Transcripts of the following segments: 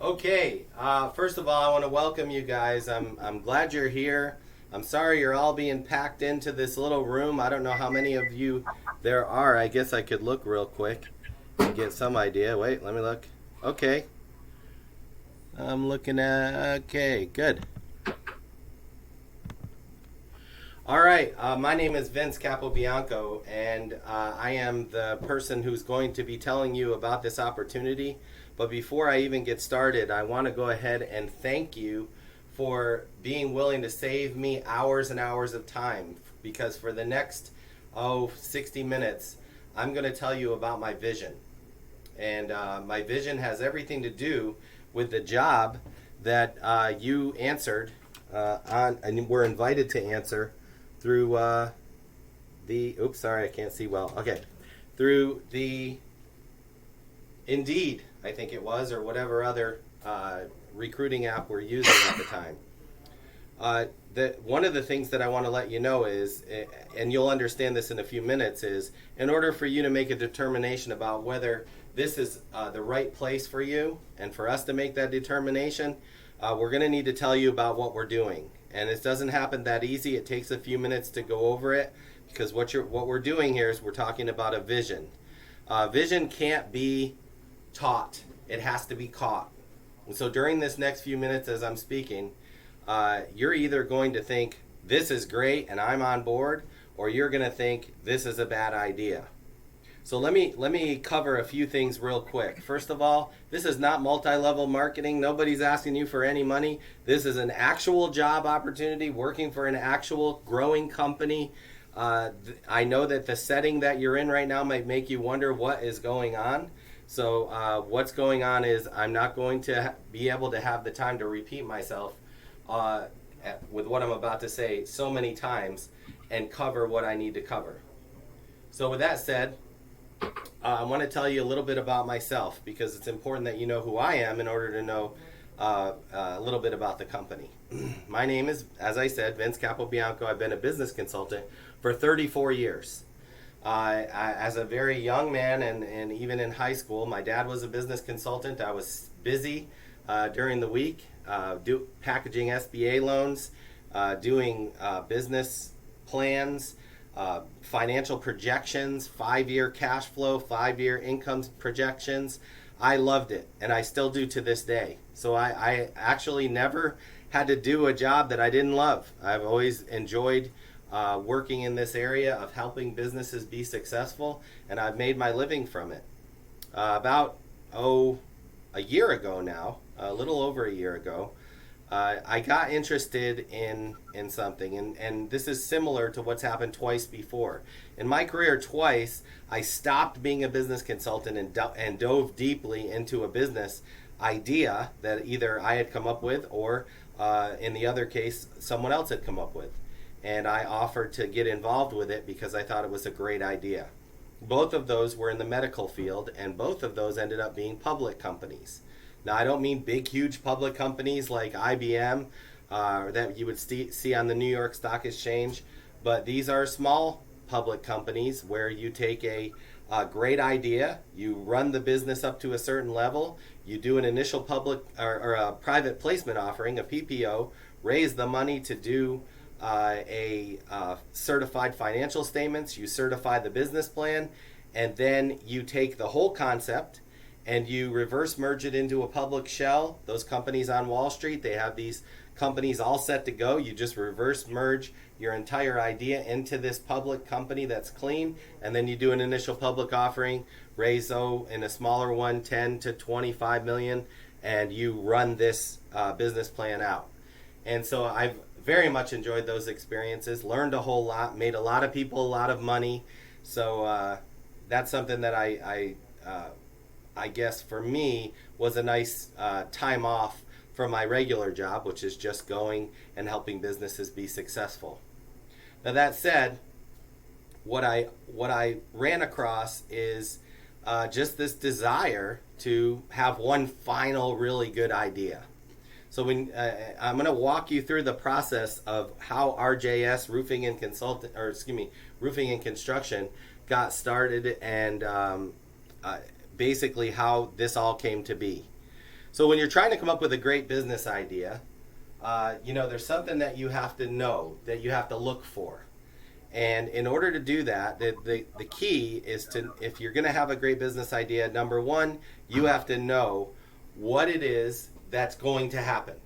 Okay, first of all, I want to welcome you guys. I'm glad you're here. I'm sorry you're all being packed into this little room. I don't know how many of you there are. I guess I could look real quick and get some idea. Wait, let me look. Okay, I'm looking at. Okay, good. All right, my name is Vince Capobianco, and I am the person who's going to be telling you about this opportunity. But before I even get started, I want to go ahead and thank you for being willing to save me hours and hours of time, because for the next 60 minutes, I'm going to tell you about my vision. And my vision has everything to do with the job that you answered on and were invited to answer through oops, sorry, I can't see well. Okay, through the Indeed, I think it was, or whatever other recruiting app we're using at the time. One of the things that I want to let you know is, and you'll understand this in a few minutes, is in order for you to make a determination about whether this is the right place for you, and for us to make that determination, we're going to need to tell you about what we're doing. And it doesn't happen that easy. It takes a few minutes to go over it, because what we're doing here is we're talking about a vision. Vision can't be taught. It has to be caught. And so during this next few minutes as I'm speaking, you're either going to think this is great and I'm on board, or you're going to think this is a bad idea. So let me cover a few things real quick. First of all, this is not multi-level marketing. Nobody's asking you for any money. This is an actual job opportunity, working for an actual growing company. I know that the setting that you're in right now might make you wonder what is going on. So what's going on is I'm not going to be able to have the time to repeat myself with what I'm about to say so many times and cover what I need to cover. So with that said, I want to tell you a little bit about myself, because it's important that you know who I am in order to know a little bit about the company. My name is, as I said, Vince Capobianco. I've been a business consultant for 34 years. As a very young man and even in high school, my dad was a business consultant. I was busy during the week packaging SBA loans, doing business plans, financial projections, 5-year cash flow, 5-year income projections. I loved it, and I still do to this day. So I actually never had to do a job that I didn't love. I've always enjoyed working in this area of helping businesses be successful, and I've made my living from it. About a year ago now, a little over a year ago, I got interested in something, and this is similar to what's happened twice before. In my career, twice, I stopped being a business consultant and dove deeply into a business idea that either I had come up with or, in the other case, someone else had come up with. And I offered to get involved with it because I thought it was a great idea. Both of those were in the medical field, and both of those ended up being public companies. Now, I don't mean big, huge public companies like IBM that you would see on the New York Stock Exchange, but these are small public companies where you take a great idea, you run the business up to a certain level, you do an initial public or a private placement offering, a PPO, raise the money to do certified financial statements, you certify the business plan, and then you take the whole concept and you reverse merge it into a public shell. Those companies on Wall Street, they have these companies all set to go. You just reverse merge your entire idea into this public company that's clean, and then you do an initial public offering, raise in a smaller one 10 to 25 million, and you run this business plan out. And so I've very much enjoyed those experiences, learned a whole lot, made a lot of people a lot of money. So that's something that I guess for me was a nice time off from my regular job, which is just going and helping businesses be successful. Now that said, what I ran across is just this desire to have one final really good idea. So I'm going to walk you through the process of how RJS Roofing and Construction got started and basically how this all came to be. So when you're trying to come up with a great business idea, there's something that you have to know, that you have to look for. And in order to do that, the key is to, if you're going to have a great business idea, number one, you have to know what it is that's going to happen.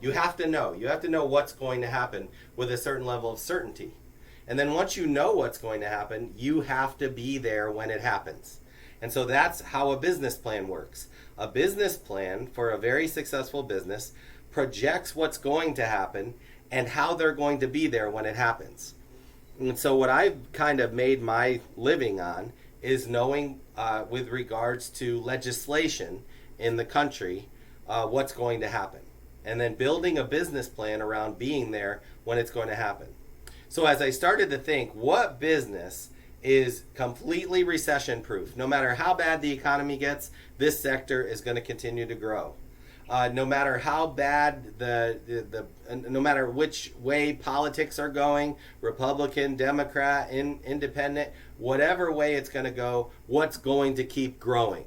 You have to know what's going to happen with a certain level of certainty. And then once you know what's going to happen, you have to be there when it happens. And so that's how a business plan works. A business plan for a very successful business projects what's going to happen and how they're going to be there when it happens. And so what I've kind of made my living on is knowing with regards to legislation in the country what's going to happen. And then building a business plan around being there when it's going to happen. So as I started to think, what business is completely recession proof? No matter how bad the economy gets, this sector is going to continue to grow. No matter how bad no matter which way politics are going, Republican, Democrat, Independent, whatever way it's going to go, what's going to keep growing?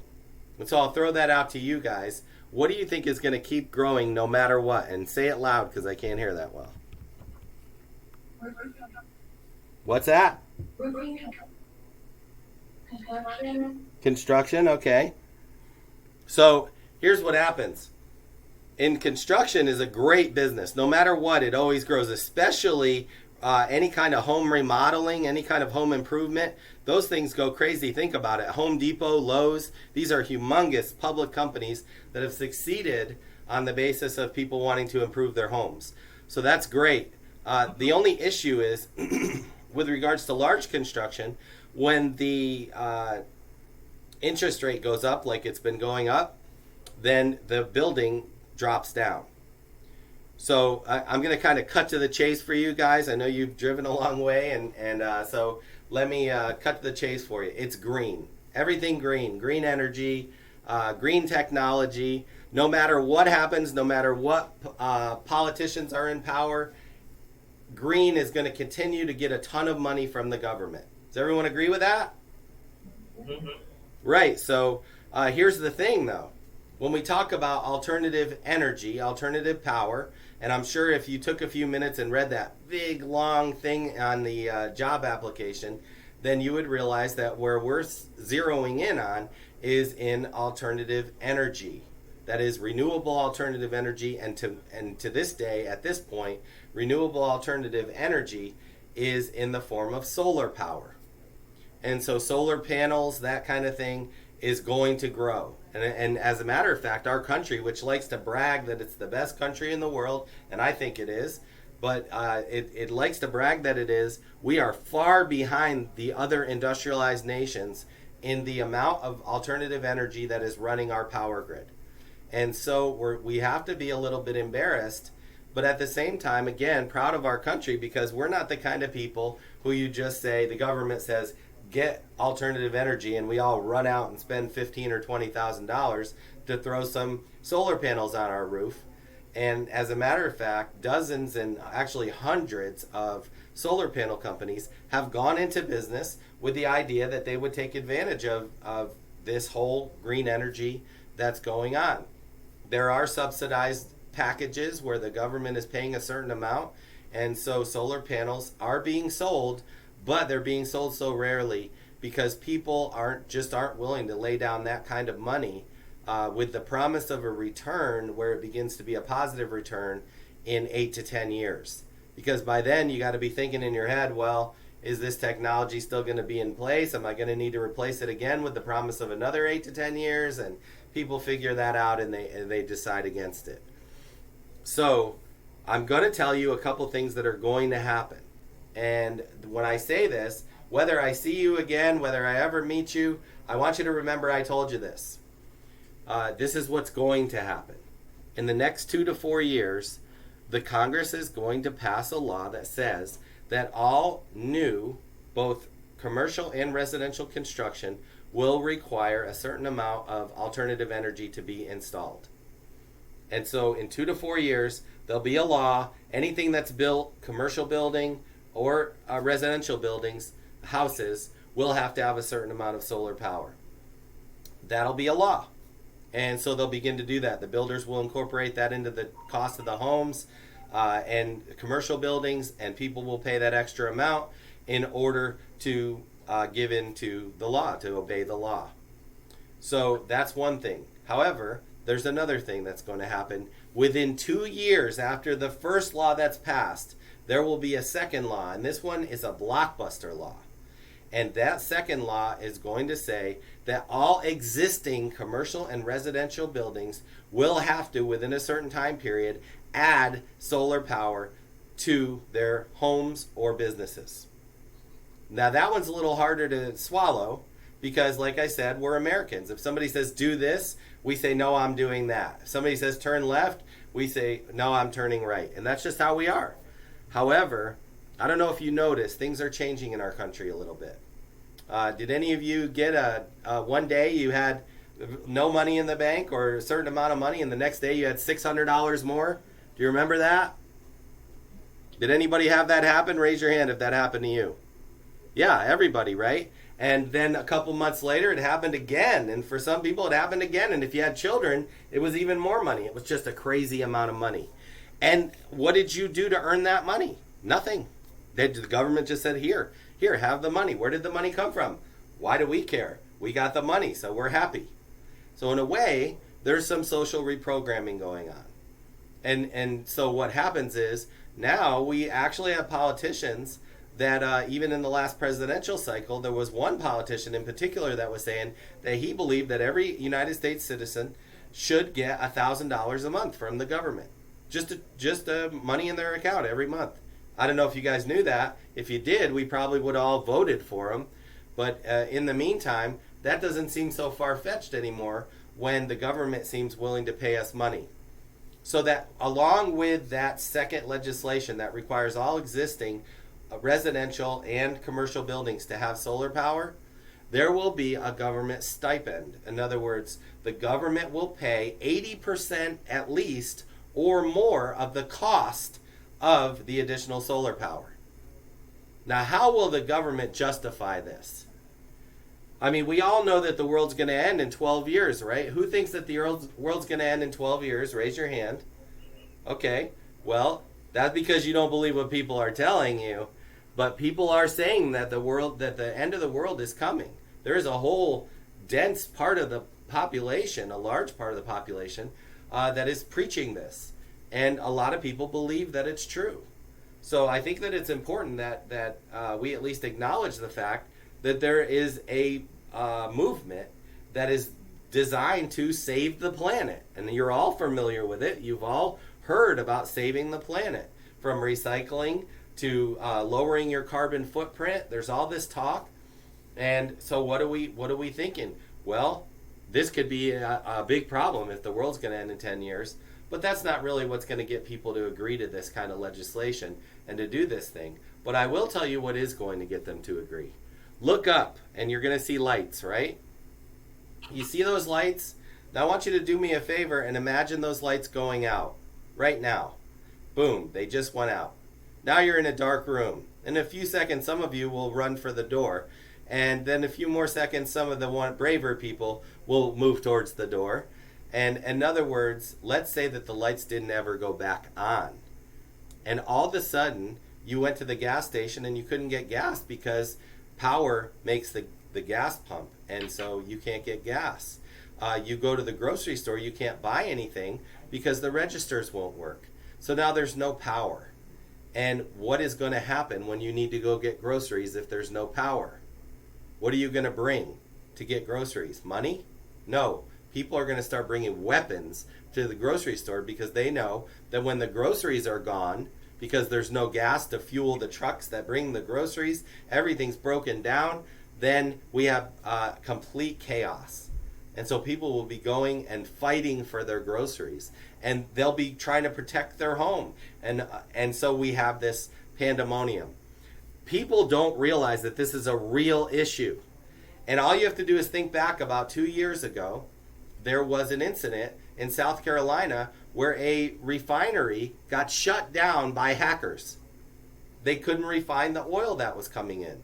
And so I'll throw that out to you guys. What do you think is going to keep growing no matter what? And say it loud because I can't hear that well. What's that? Construction, okay. So here's what happens. In construction is a great business. No matter what, it always grows, especially any kind of home remodeling, any kind of home improvement. Those things go crazy. Think about it. Home Depot, Lowe's, these are humongous public companies that have succeeded on the basis of people wanting to improve their homes. So that's great. The only issue is with regards to large construction, when the interest rate goes up like it's been going up, then the building drops down. So I'm going to kind of cut to the chase for you guys. I know you've driven a long way, and so let me cut to the chase for you. It's green. Everything green. Green energy, green technology. No matter what happens, no matter what politicians are in power, green is going to continue to get a ton of money from the government. Does everyone agree with that? Mm-hmm. Right. So here's the thing, though. When we talk about alternative energy, alternative power, and I'm sure if you took a few minutes and read that big, long thing on the job application, then you would realize that where we're zeroing in on is in alternative energy. That is renewable alternative energy, and to this day, at this point, renewable alternative energy is in the form of solar power. And so solar panels, that kind of thing, is going to grow. And as a matter of fact, our country, which likes to brag that it's the best country in the world, and I think it is, but it likes to brag that it is, we are far behind the other industrialized nations in the amount of alternative energy that is running our power grid. And so we have to be a little bit embarrassed, but at the same time, again, proud of our country, because we're not the kind of people who you just say, the government says, get alternative energy, and we all run out and spend $15,000 or $20,000 to throw some solar panels on our roof. And as a matter of fact, dozens and actually hundreds of solar panel companies have gone into business with the idea that they would take advantage of this whole green energy that's going on. There are subsidized packages where the government is paying a certain amount, and so solar panels are being sold, but they're being sold so rarely because people aren't willing to lay down that kind of money with the promise of a return where it begins to be a positive return in 8 to 10 years. Because by then you got to be thinking in your head, well, is this technology still going to be in place? Am I going to need to replace it again with the promise of another 8 to 10 years? And people figure that out and they decide against it. So I'm going to tell you a couple things that are going to happen. And when I say this, whether I see you again, whether I ever meet you, I want you to remember I told you this. This is what's going to happen. In the next 2 to 4 years, the Congress is going to pass a law that says that all new, both commercial and residential construction, will require a certain amount of alternative energy to be installed. And so in 2 to 4 years, there'll be a law, anything that's built, commercial building or residential buildings, houses, will have to have a certain amount of solar power. that'll be a law. And so they'll begin to do that. The builders will incorporate that into the cost of the homes and commercial buildings, and people will pay that extra amount in order to give in to the law, to obey the law. So that's one thing. However, there's another thing that's going to happen. Within 2 years after the first law that's passed, there will be a second law, and this one is a blockbuster law. And that second law is going to say that all existing commercial and residential buildings will have to, within a certain time period, add solar power to their homes or businesses. Now that one's a little harder to swallow because, like I said, we're Americans. If somebody says do this, we say no, I'm doing that. If somebody says turn left, we say no, I'm turning right. And that's just how we are. However, I don't know if you noticed, things are changing in our country a little bit. Did any of you get one day you had no money in the bank or a certain amount of money, and the next day you had $600 more? Do you remember that? Did anybody have that happen? Raise your hand if that happened to you. Yeah, everybody, right? And then a couple months later, it happened again. And for some people, it happened again. And if you had children, it was even more money. It was just a crazy amount of money. And what did you do to earn that money? Nothing. The government just said, here, have the money. Where did the money come from? Why do we care? We got the money, so we're happy. So in a way, there's some social reprogramming going on. And so what happens is now we actually have politicians that even in the last presidential cycle, there was one politician in particular that was saying that he believed that every United States citizen should get $1,000 a month from the government. Just money in their account every month. I don't know if you guys knew that. If you did, we probably would have all voted for him. But in the meantime, that doesn't seem so far-fetched anymore when the government seems willing to pay us money. So that along with that second legislation that requires all existing residential and commercial buildings to have solar power, there will be a government stipend. In other words, the government will pay 80% at least or more of the cost of the additional solar power. Now, how will the government justify this? I mean, we all know that the world's going to end in 12 years, right? Who thinks that the world's going to end in 12 years? Raise your hand. Okay, well, that's because you don't believe what people are telling you. But people are saying that the end of the world is coming. There is a whole dense part of the population, a large part of the population, that is preaching this. And a lot of people believe that it's true. So I think that it's important that we at least acknowledge the fact that there is a movement that is designed to save the planet. And you're all familiar with it. You've all heard about saving the planet, from recycling to lowering your carbon footprint. There's all this talk. And so what are we thinking? Well, this could be a big problem if the world's going to end in 10 years. But that's not really what's going to get people to agree to this kind of legislation and to do this thing. But I will tell you what is going to get them to agree. Look up, and you're going to see lights, right? You see those lights? Now I want you to do me a favor and imagine those lights going out right now. Boom, they just went out. Now you're in a dark room. In a few seconds, some of you will run for the door. And then a few more seconds, some of the braver people will move towards the door. And in other words, let's say that the lights didn't ever go back on. And all of a sudden, you went to the gas station and you couldn't get gas because power makes the gas pump. And so you can't get gas. You go to the grocery store, you can't buy anything because the registers won't work. So now there's no power. And what is going to happen when you need to go get groceries if there's no power? What are you going to bring to get groceries? Money? No. People are going to start bringing weapons to the grocery store because they know that when the groceries are gone, because there's no gas to fuel the trucks that bring the groceries, everything's broken down, then we have complete chaos. And so people will be going and fighting for their groceries. And they'll be trying to protect their home. And so we have this pandemonium. People don't realize that this is a real issue. And all you have to do is think back about 2 years ago. There was an incident in South Carolina where a refinery got shut down by hackers. They couldn't refine the oil that was coming in.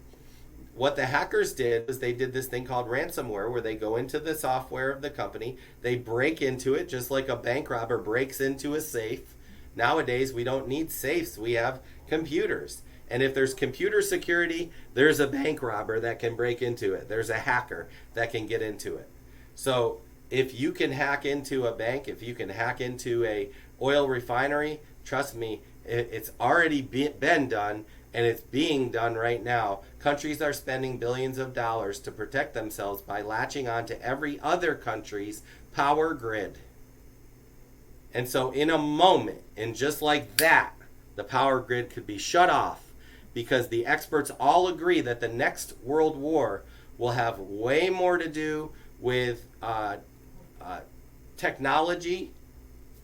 what the hackers did was they did this thing called ransomware, where they go into the software of the company, they break into it just like a bank robber breaks into a safe. Nowadays, we don't need safes. We have computers. And if there's computer security, there's a bank robber that can break into it. There's a hacker that can get into it. So if you can hack into a bank, if you can hack into a oil refinery, trust me, it's already been done, and it's being done right now. Countries are spending billions of dollars to protect themselves by latching on to every other country's power grid. And so in a moment, and just like that, the power grid could be shut off, because the experts all agree that the next world war will have way more to do with technology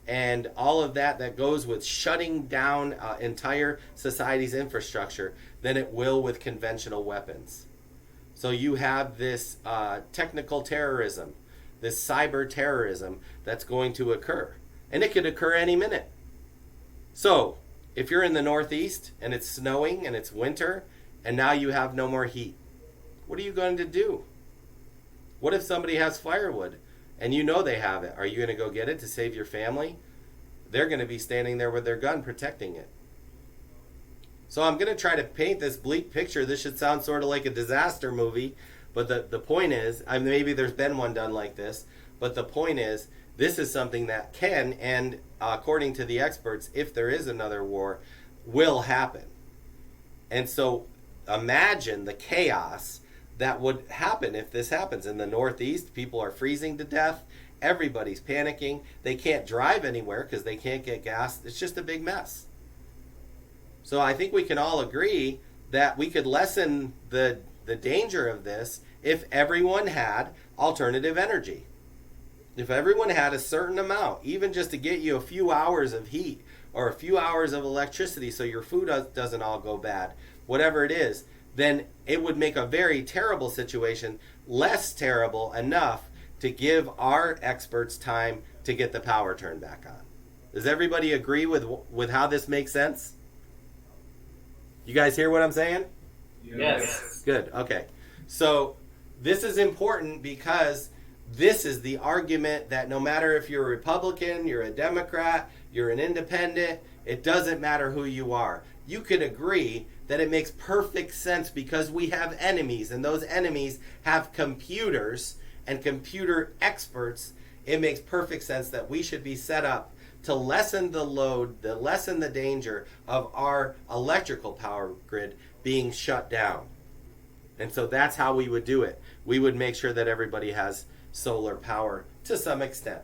and all of that goes with shutting down entire society's infrastructure than it will with conventional weapons. So you have this technical terrorism, this cyber terrorism that's going to occur. And it could occur any minute. So if you're in the Northeast and it's snowing and it's winter and now you have no more heat, what are you going to do? What if somebody has firewood and you know they have it? Are you going to go get it to save your family? They're going to be standing there with their gun protecting it. So I'm going to try to paint this bleak picture. This should sound sort of like a disaster movie, but the point is, maybe there's been one done like this, but the point is, this is something that can, and according to the experts, if there is another war, will happen. And so imagine the chaos that would happen if this happens. In the Northeast, people are freezing to death. Everybody's panicking. They can't drive anywhere because they can't get gas. It's just a big mess. So I think we can all agree that we could lessen the danger of this if everyone had alternative energy. If everyone had a certain amount, even just to get you a few hours of heat or a few hours of electricity so your food doesn't all go bad, whatever it is, then it would make a very terrible situation less terrible enough to give our experts time to get the power turned back on. Does everybody agree with how this makes sense? You guys hear what I'm saying? Yes. Good. Okay. So this is important because this is the argument that no matter if you're a Republican, you're a Democrat, you're an independent, it doesn't matter who you are. You can agree that it makes perfect sense because we have enemies, and those enemies have computers and computer experts. It makes perfect sense that we should be set up to lessen the load, to lessen the danger of our electrical power grid being shut down. And so that's how we would do it. We would make sure that everybody has solar power to some extent.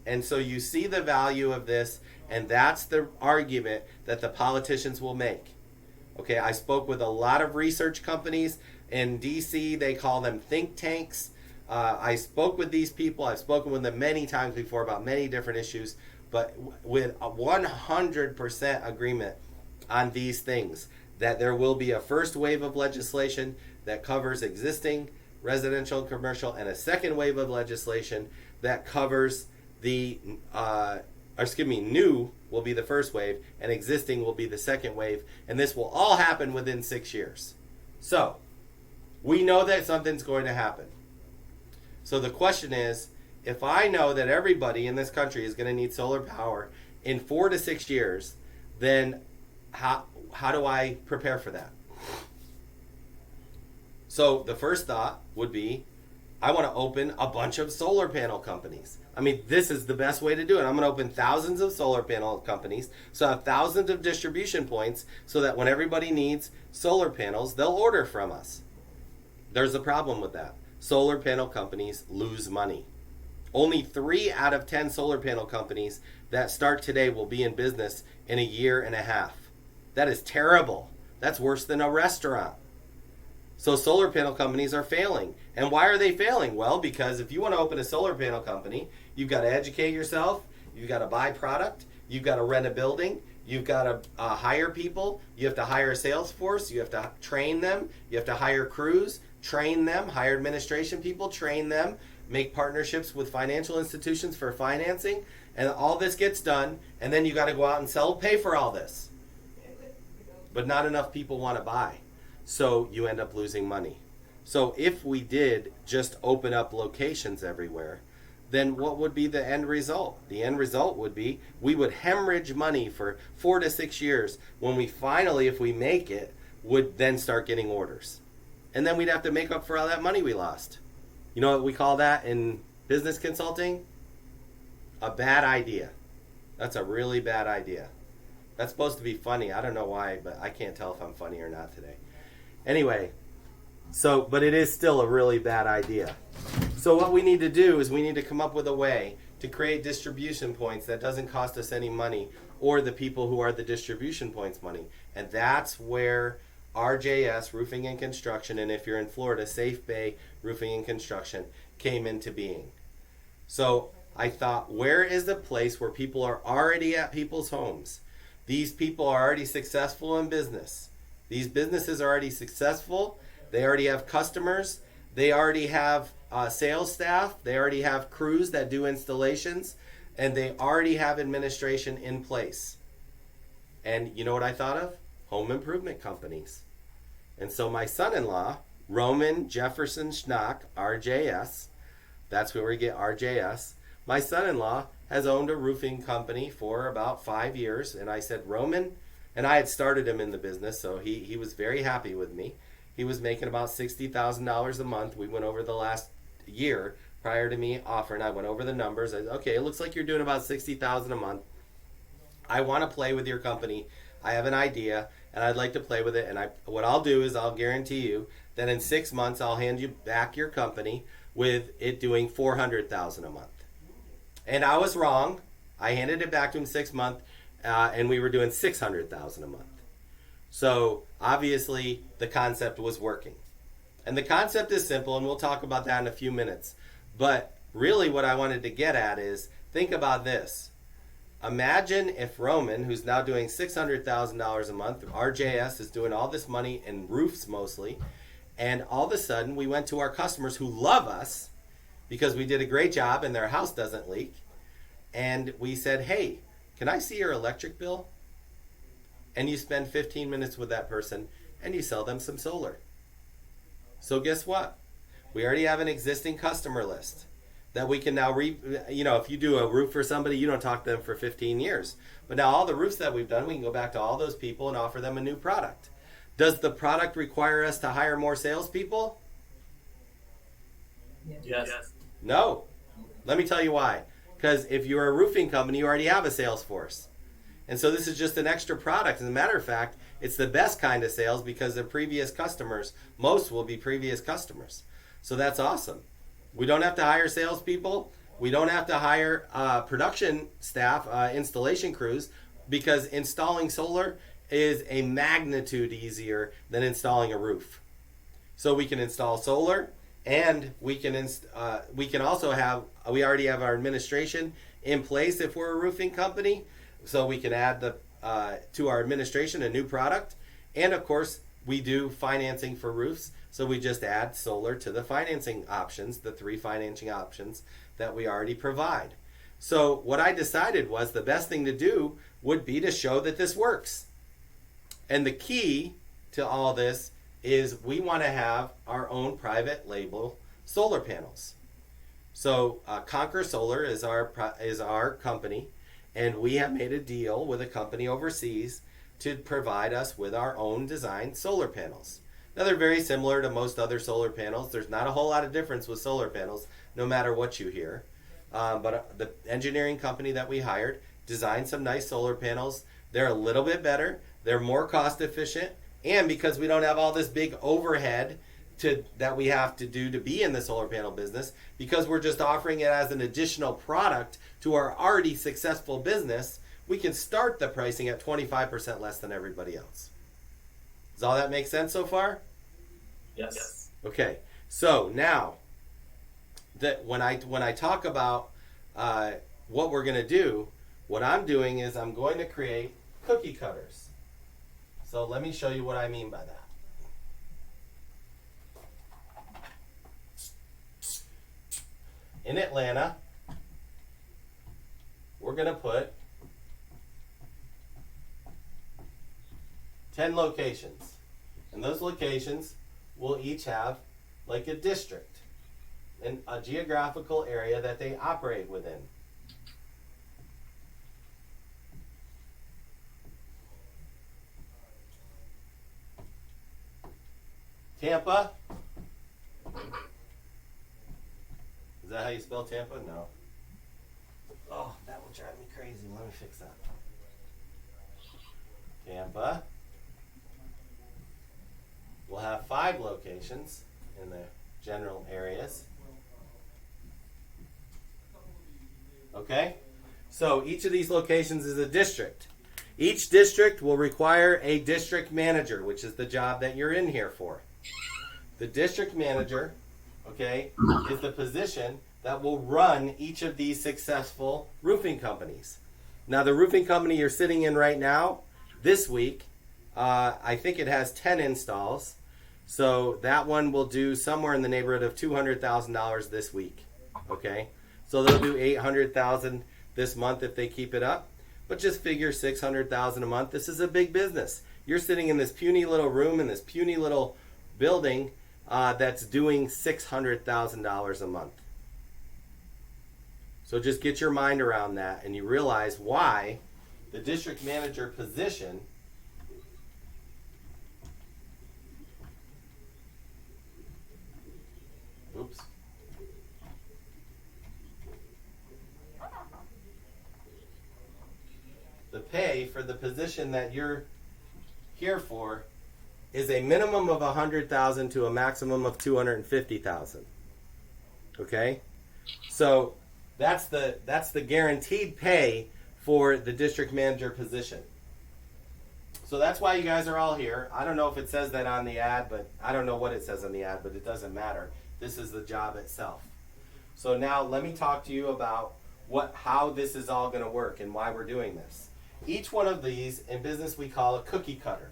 And so you see the value of this, and that's the argument that the politicians will make. Okay, I spoke with a lot of research companies in DC. They call them think tanks. I spoke with these people. I've spoken with them many times before about many different issues, but with a 100% agreement on these things, that there will be a first wave of legislation that covers existing residential and commercial, and a second wave of legislation that covers the, new will be the first wave, and existing will be the second wave, and this will all happen within 6 years. So, we know that something's going to happen. So the question is, if I know that everybody in this country is going to need solar power in 4 to 6 years, then how do I prepare for that? So the first thought would be, I want to open a bunch of solar panel companies. I mean, this is the best way to do it. I'm going to open thousands of solar panel companies, so I have thousands of distribution points, so that when everybody needs solar panels, they'll order from us. There's a problem with that. Solar panel companies lose money. Only 3 out of 10 solar panel companies that start today will be in business in a year and a half. That is terrible. That's worse than a restaurant. So solar panel companies are failing. And why are they failing? Well, because if you want to open a solar panel company, you've got to educate yourself, you've got to buy product, you've got to rent a building, you've got to hire people, you have to hire a sales force, you have to train them, you have to hire crews, train them, hire administration people, train them, make partnerships with financial institutions for financing, and all this gets done, and then you got to go out and pay for all this. But not enough people want to buy. So you end up losing money. So if we did just open up locations everywhere, then what would be the end result? The end result would be we would hemorrhage money for 4 to 6 years when we finally, if we make it, would then start getting orders. And then we'd have to make up for all that money we lost. You know what we call that in business consulting? A bad idea. That's a really bad idea. That's supposed to be funny. I don't know why, but I can't tell if I'm funny or not today. Anyway, but it is still a really bad idea. So what we need to do is we need to come up with a way to create distribution points that doesn't cost us any money or the people who are the distribution points money. And that's where RJS Roofing and Construction, and if you're in Florida, SafeBay Roofing and Construction came into being. So I thought, where is the place where people are already at people's homes? These people are already successful in business. These businesses are already successful. They already have customers. They already have sales staff. They already have crews that do installations. And they already have administration in place. And you know what I thought of? Home improvement companies. And so my son-in-law, Roman Jefferson Schnock, RJS, that's where we get RJS. My son-in-law has owned a roofing company for about 5 years. And I said, Roman, and I had started him in the business, so he was very happy with me. He was making about $60,000 a month. We went over the last year prior to me offering. I went over the numbers. I said, okay, it looks like you're doing about $60,000 a month. I want to play with your company. I have an idea, and I'd like to play with it. And what I'll do is I'll guarantee you that in 6 months I'll hand you back your company with it doing $400,000 a month. And I was wrong. I handed it back to him 6 months, and we were doing $600,000 a month. So obviously the concept was working. And the concept is simple, and we'll talk about that in a few minutes. But really what I wanted to get at is, think about this. Imagine if Roman, who's now doing $600,000 a month, RJS is doing all this money in roofs mostly, and all of a sudden we went to our customers who love us because we did a great job and their house doesn't leak, and we said, hey, can I see your electric bill? And you spend 15 minutes with that person and you sell them some solar. So guess what? We already have an existing customer list that we can now if you do a roof for somebody, you don't talk to them for 15 years. But now all the roofs that we've done, we can go back to all those people and offer them a new product. Does the product require us to hire more salespeople? Yes. No. Let me tell you why. Because if you're a roofing company, you already have a sales force. And so this is just an extra product. As a matter of fact, it's the best kind of sales because the previous customers, most will be previous customers. So that's awesome. We don't have to hire salespeople. We don't have to hire production staff, installation crews, because installing solar is a magnitude easier than installing a roof. So we can install solar, and we already have our administration in place if we're a roofing company. So we can add to our administration a new product. And of course, we do financing for roofs. So we just add solar to the financing options, the 3 financing options that we already provide. So what I decided was the best thing to do would be to show that this works. And the key to all this is we want to have our own private label solar panels. So Conquer Solar is our company. And we have made a deal with a company overseas to provide us with our own designed solar panels. Now, they're very similar to most other solar panels. There's not a whole lot of difference with solar panels, no matter what you hear. But the engineering company that we hired designed some nice solar panels. They're a little bit better. They're more cost efficient. And because we don't have all this big overhead that we have to do to be in the solar panel business, because we're just offering it as an additional product to our already successful business, we can start the pricing at 25% less than everybody else. Does all that make sense so far? Yes. Okay, so now that when I talk about what we're going to do, what I'm doing is I'm going to create cookie cutters. So let me show you what I mean by that. In Atlanta, we're going to put 10 locations. And those locations will each have like a district and a geographical area that they operate within. Tampa. Is that how you spell Tampa? No. Oh, that will drive me crazy. Let me fix that. Tampa will have 5 locations in the general areas. Okay? So each of these locations is a district. Each district will require a district manager, which is the job that you're in here for. The district manager, okay, is the position that will run each of these successful roofing companies. Now, the roofing company you're sitting in right now, this week, I think it has 10 installs. So that one will do somewhere in the neighborhood of $200,000 this week. Okay, so they'll do $800,000 this month if they keep it up. But just figure $600,000 a month. This is a big business. You're sitting in this puny little room in this puny little building that's doing $600,000 a month. So just get your mind around that, and you realize why the district manager position the pay for the position that you're here for is a minimum of $100,000 to a maximum of $250,000. Okay, so that's the guaranteed pay for the district manager position. So that's why you guys are all here. I don't know if it says that on the ad, but I don't know what it says on the ad, but it doesn't matter. This is the job itself. So now let me talk to you about how this is all going to work and why we're doing this. Each one of these in business we call a cookie cutter.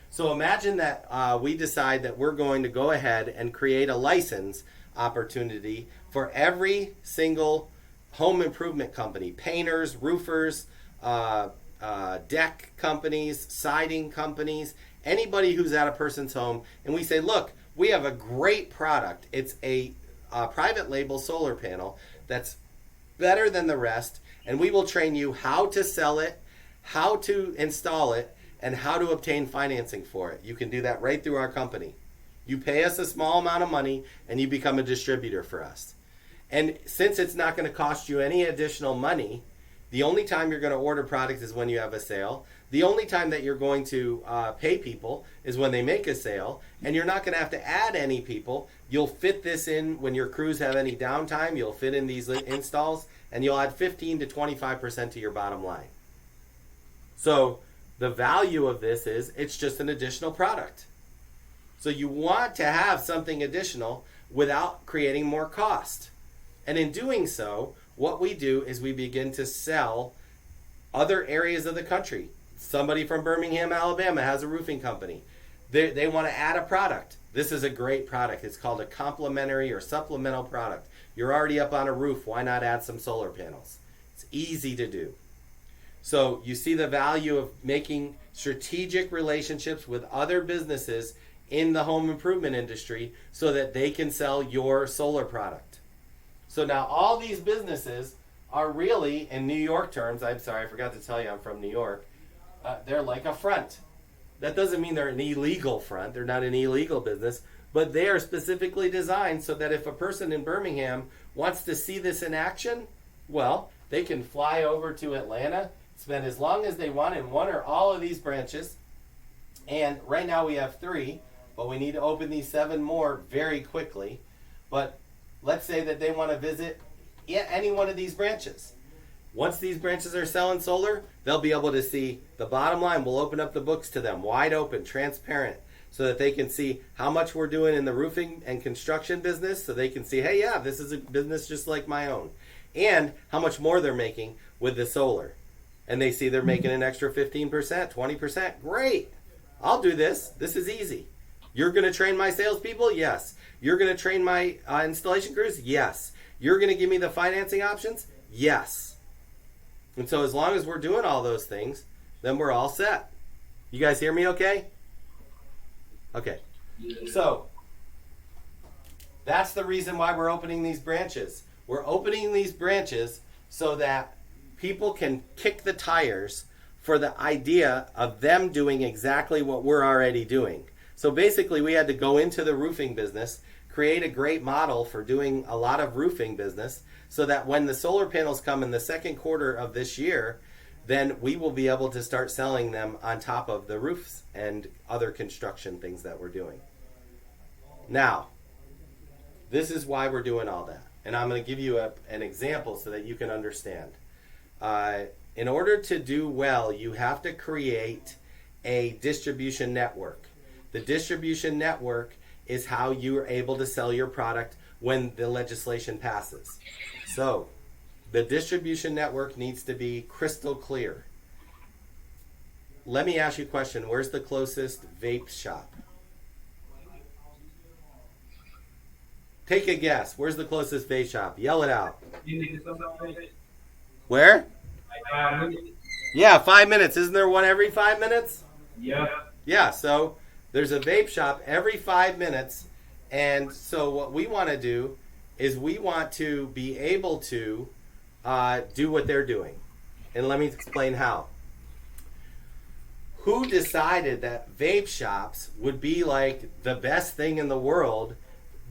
So imagine that we decide that we're going to go ahead and create a license opportunity for every single home improvement company, painters, roofers, deck companies, siding companies, anybody who's at a person's home, and we say, look, we have a great product. It's a private label solar panel that's better than the rest, and we will train you how to sell it, how to install it, and how to obtain financing for it. You can do that right through our company. You pay us a small amount of money, and you become a distributor for us. And since it's not going to cost you any additional money, the only time you're going to order product is when you have a sale. The only time that you're going to pay people is when they make a sale, and you're not going to have to add any people. You'll fit this in when your crews have any downtime. You'll fit in these installs, and you'll add 15 to 25% to your bottom line. So the value of this is it's just an additional product. So you want to have something additional without creating more cost. And in doing so, what we do is we begin to sell other areas of the country. Somebody from Birmingham, Alabama has a roofing company. They want to add a product. This is a great product. It's called a complementary or supplemental product. You're already up on a roof. Why not add some solar panels? It's easy to do. So you see the value of making strategic relationships with other businesses in the home improvement industry so that they can sell your solar product. So now all these businesses are really, in New York terms, I'm sorry, I forgot to tell you I'm from New York, they're like a front. That doesn't mean they're an illegal front. They're not an illegal business, but they are specifically designed so that if a person in Birmingham wants to see this in action, well, they can fly over to Atlanta, spend as long as they want in one or all of these branches. And right now we have 3, but we need to open these 7 more very quickly. But let's say that they want to visit any one of these branches. Once these branches are selling solar, they'll be able to see the bottom line. We'll open up the books to them, wide open, transparent, so that they can see how much we're doing in the roofing and construction business, so they can see, hey, yeah, this is a business just like my own, and how much more they're making with the solar. And they see they're making an extra 15%, 20%. Great. I'll do this. This is easy. You're going to train my salespeople? Yes. You're going to train my installation crews? Yes. You're going to give me the financing options? Yes. And so as long as we're doing all those things, then we're all set. You guys hear me okay? Okay. So that's the reason why we're opening these branches. We're opening these branches so that people can kick the tires for the idea of them doing exactly what we're already doing. So basically, we had to go into the roofing business, create a great model for doing a lot of roofing business, so that when the solar panels come in the second quarter of this year, then we will be able to start selling them on top of the roofs and other construction things that we're doing. Now, this is why we're doing all that. And I'm going to give you an example so that you can understand. In order to do well, you have to create a distribution network. The distribution network is how you are able to sell your product when the legislation passes. So, the distribution network needs to be crystal clear. Let me ask you a question. Where's the closest vape shop? Take a guess. Where's the closest vape shop? Yell it out. Where? Yeah, 5 minutes. Isn't there one every 5 minutes? Yeah. Yeah, so there's a vape shop every 5 minutes. And so what we want to do is we want to be able to do what they're doing. And let me explain how. Who decided that vape shops would be like the best thing in the world?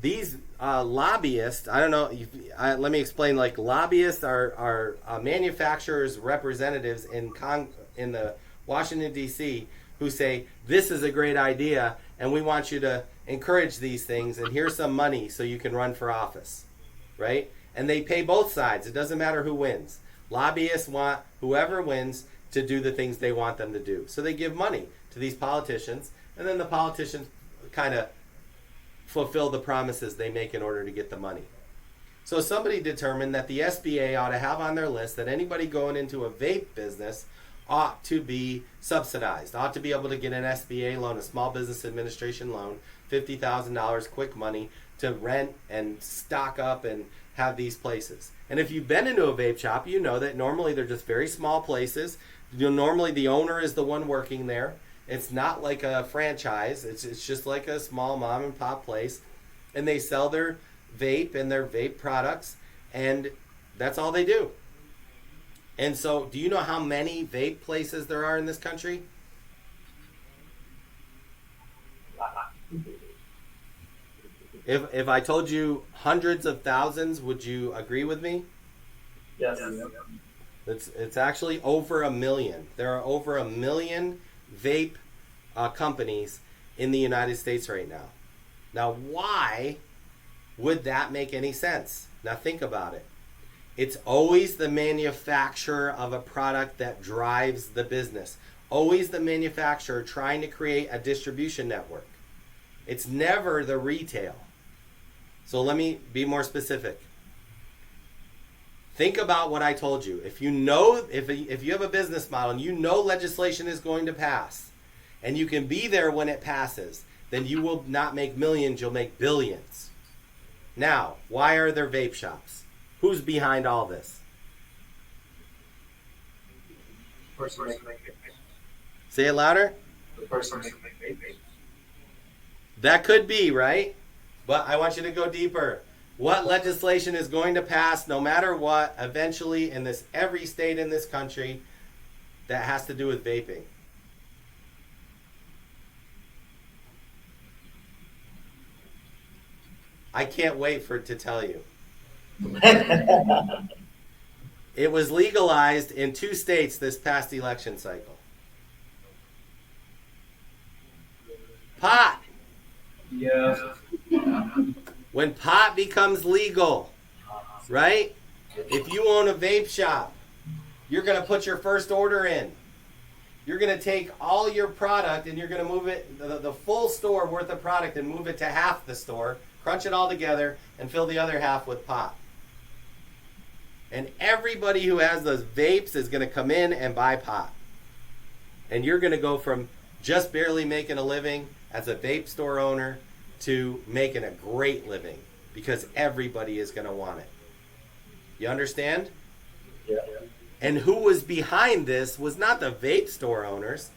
These lobbyists, I don't know, let me explain, like lobbyists are manufacturers' representatives in the Washington, D.C., who say, this is a great idea, and we want you to encourage these things, and here's some money so you can run for office, right? And they pay both sides. It doesn't matter who wins. Lobbyists want whoever wins to do the things they want them to do. So they give money to these politicians, and then the politicians kind of fulfill the promises they make in order to get the money. So somebody determined that the SBA ought to have on their list that anybody going into a vape business ought to be subsidized, ought to be able to get an SBA loan, a Small Business Administration loan, $50,000 quick money to rent and stock up and have these places. And if you've been into a vape shop, you know that normally they're just very small places. Normally the owner is the one working there. It's not like a franchise. It's just like a small mom and pop place. And they sell their vape and their vape products, and that's all they do. And so, do you know how many vape places there are in this country? If I told you hundreds of thousands, would you agree with me? Yes. It's actually over 1 million. There are over 1 million vape companies in the United States right now. Now, why would that make any sense? Now, think about it. It's always the manufacturer of a product that drives the business. Always the manufacturer trying to create a distribution network. It's never the retail. So let me be more specific. Think about what I told you. If you know, if you have a business model and you know legislation is going to pass, and you can be there when it passes, then you will not make millions, you'll make billions. Now, why are there vape shops? Who's behind all this? Say it louder. The person making vape. That could be, right? But I want you to go deeper. What legislation is going to pass, no matter what, eventually in every state in this country that has to do with vaping? I can't wait for it to tell you. It was legalized in 2 states this past election cycle. Pot. Yes. When pot becomes legal, right? If you own a vape shop, you're going to put your first order in. You're going to take all your product and you're going to move it, the full store worth of product, and move it to half the store, crunch it all together, and fill the other half with pot. And everybody who has those vapes is going to come in and buy pot. And you're going to go from just barely making a living as a vape store owner to making a great living, because everybody is going to want it. You understand? Yeah. And who was behind this was not the vape store owners.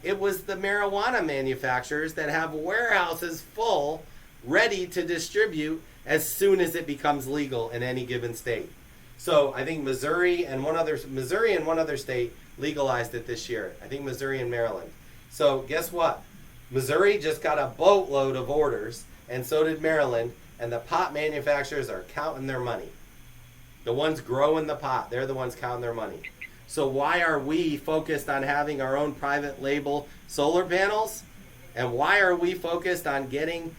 It was the marijuana manufacturers that have warehouses full, ready to distribute as soon as it becomes legal in any given state. So I think Missouri and one other state legalized it this year. I think Missouri and Maryland. So guess what? Missouri just got a boatload of orders, and so did Maryland, and the pot manufacturers are counting their money. The ones growing the pot, they're the ones counting their money. So why are we focused on having our own private label solar panels? And why are we focused on getting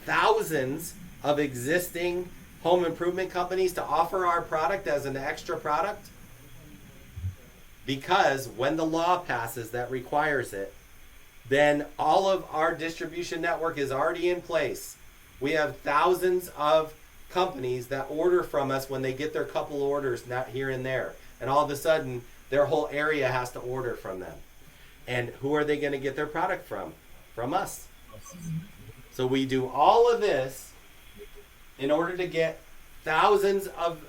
thousands of existing home improvement companies to offer our product as an extra product? Because when the law passes that requires it, then all of our distribution network is already in place. We have thousands of companies that order from us when they get their couple orders, not here and there. And all of a sudden, their whole area has to order from them. And who are they going to get their product from? From us. So we do all of this in order to get thousands of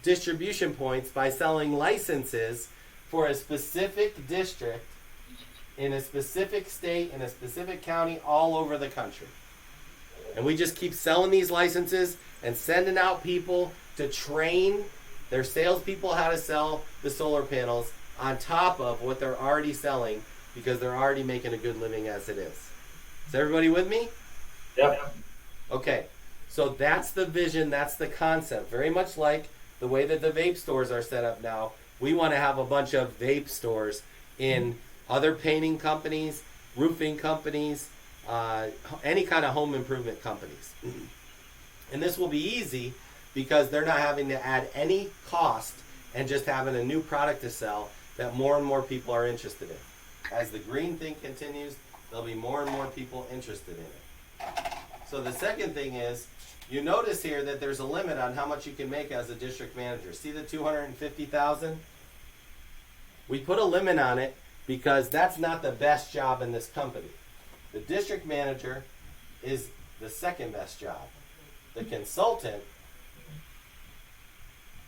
distribution points by selling licenses for a specific district in a specific state, in a specific county, all over the country. And we just keep selling these licenses and sending out people to train their salespeople how to sell the solar panels on top of what they're already selling, because they're already making a good living as it is. Is everybody with me? Yep. Okay, so that's the vision, that's the concept. Very much like the way that the vape stores are set up now. We want to have a bunch of vape stores in other painting companies, roofing companies, any kind of home improvement companies. And this will be easy because they're not having to add any cost and just having a new product to sell that more and more people are interested in. As the green thing continues, there'll be more and more people interested in it. So the second thing is, you notice here that there's a limit on how much you can make as a district manager. See the $250,000? We put a limit on it because that's not the best job in this company. The district manager is the second best job. The consultant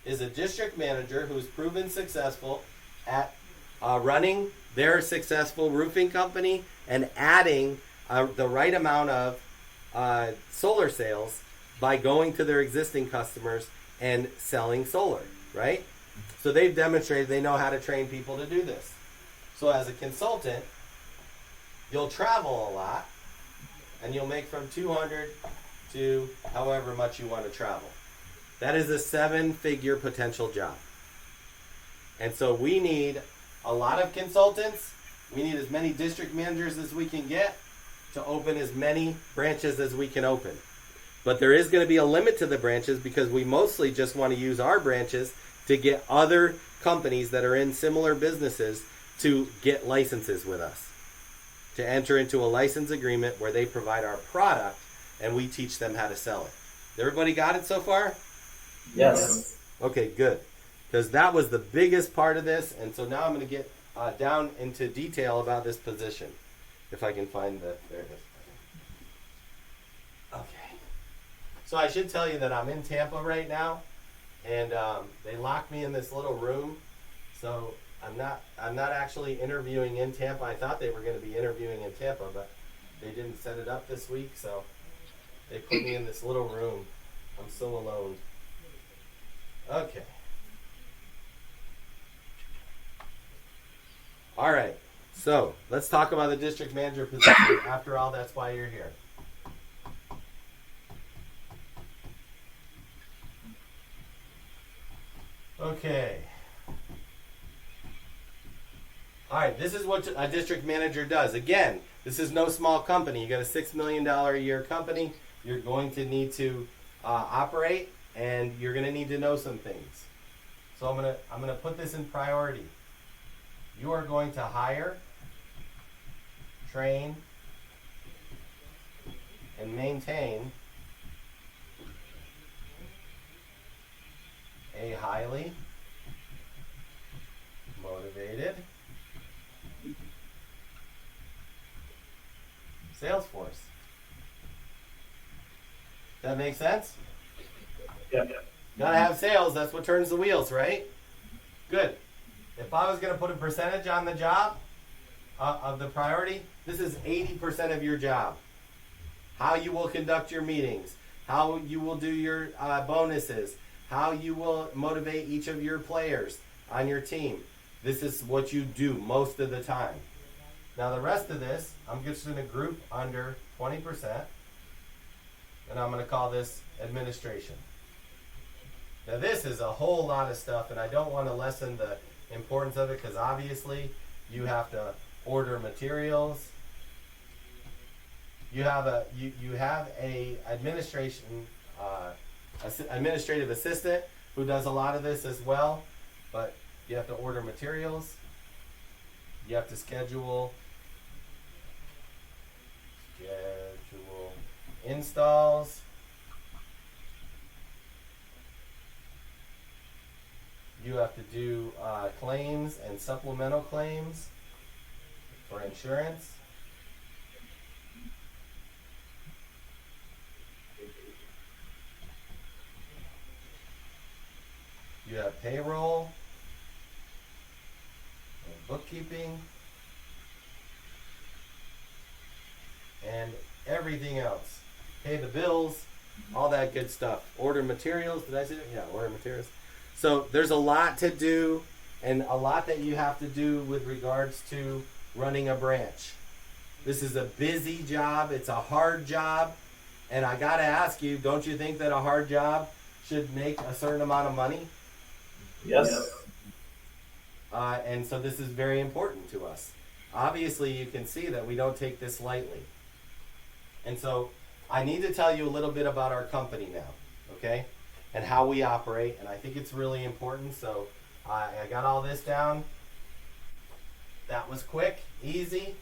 is a district manager who's proven successful at running their successful roofing company and adding the right amount of solar sales by going to their existing customers and selling solar, right? So they've demonstrated they know how to train people to do this. So as a consultant, you'll travel a lot, and you'll make from 200 to however much you want to travel. That is a 7-figure potential job. And so we need a lot of consultants. We need as many district managers as we can get to open as many branches as we can open. But there is going to be a limit to the branches because we mostly just want to use our branches to get other companies that are in similar businesses to get licenses with us, to enter into a license agreement where they provide our product and we teach them how to sell it. Everybody got it so far? Yes. Okay, good. Because that was the biggest part of this, and so now I'm going to get down into detail about this position. If I can find there it is. Okay. So I should tell you that I'm in Tampa right now, and they locked me in this little room, so I'm not actually interviewing in Tampa. I thought they were going to be interviewing in Tampa, but they didn't set it up this week, so they put me in this little room. I'm so alone. Okay. All right. So let's talk about the district manager position. After all, that's why you're here. Okay. All right, this is what a district manager does. Again, this is no small company. You got a $6 million a year company. You're going to need to operate, and you're going to need to know some things. So I'm gonna put this in priority. You are going to hire, train, and maintain a highly motivated sales force. That make sense? Yeah. Gotta have sales, that's what turns the wheels, right? Good. If I was gonna put a percentage on the job, of the priority, this is 80% of your job. How you will conduct your meetings, how you will do your bonuses, how you will motivate each of your players on your team. This is what you do most of the time. Now the rest of this, I'm just going to group under 20%, and I'm going to call this administration. Now this is a whole lot of stuff, and I don't want to lessen the importance of it because obviously you have to order materials. You have a administrative assistant who does a lot of this as well, but you have to order materials. You have to schedule installs. You have to do claims and supplemental claims for insurance. You have payroll and bookkeeping and everything else. Pay the bills, all that good stuff. Order materials. Did I say that? Yeah, order materials. So there's a lot to do and a lot that you have to do with regards to running a branch. This is a busy job. It's a hard job. And I got to ask you, don't you think that a hard job should make a certain amount of money? Yes. And so this is very important to us. Obviously, you can see that we don't take this lightly. And so I need to tell you a little bit about our company now, okay? And how we operate. And I think it's really important. So I got all this down. That was quick, easy.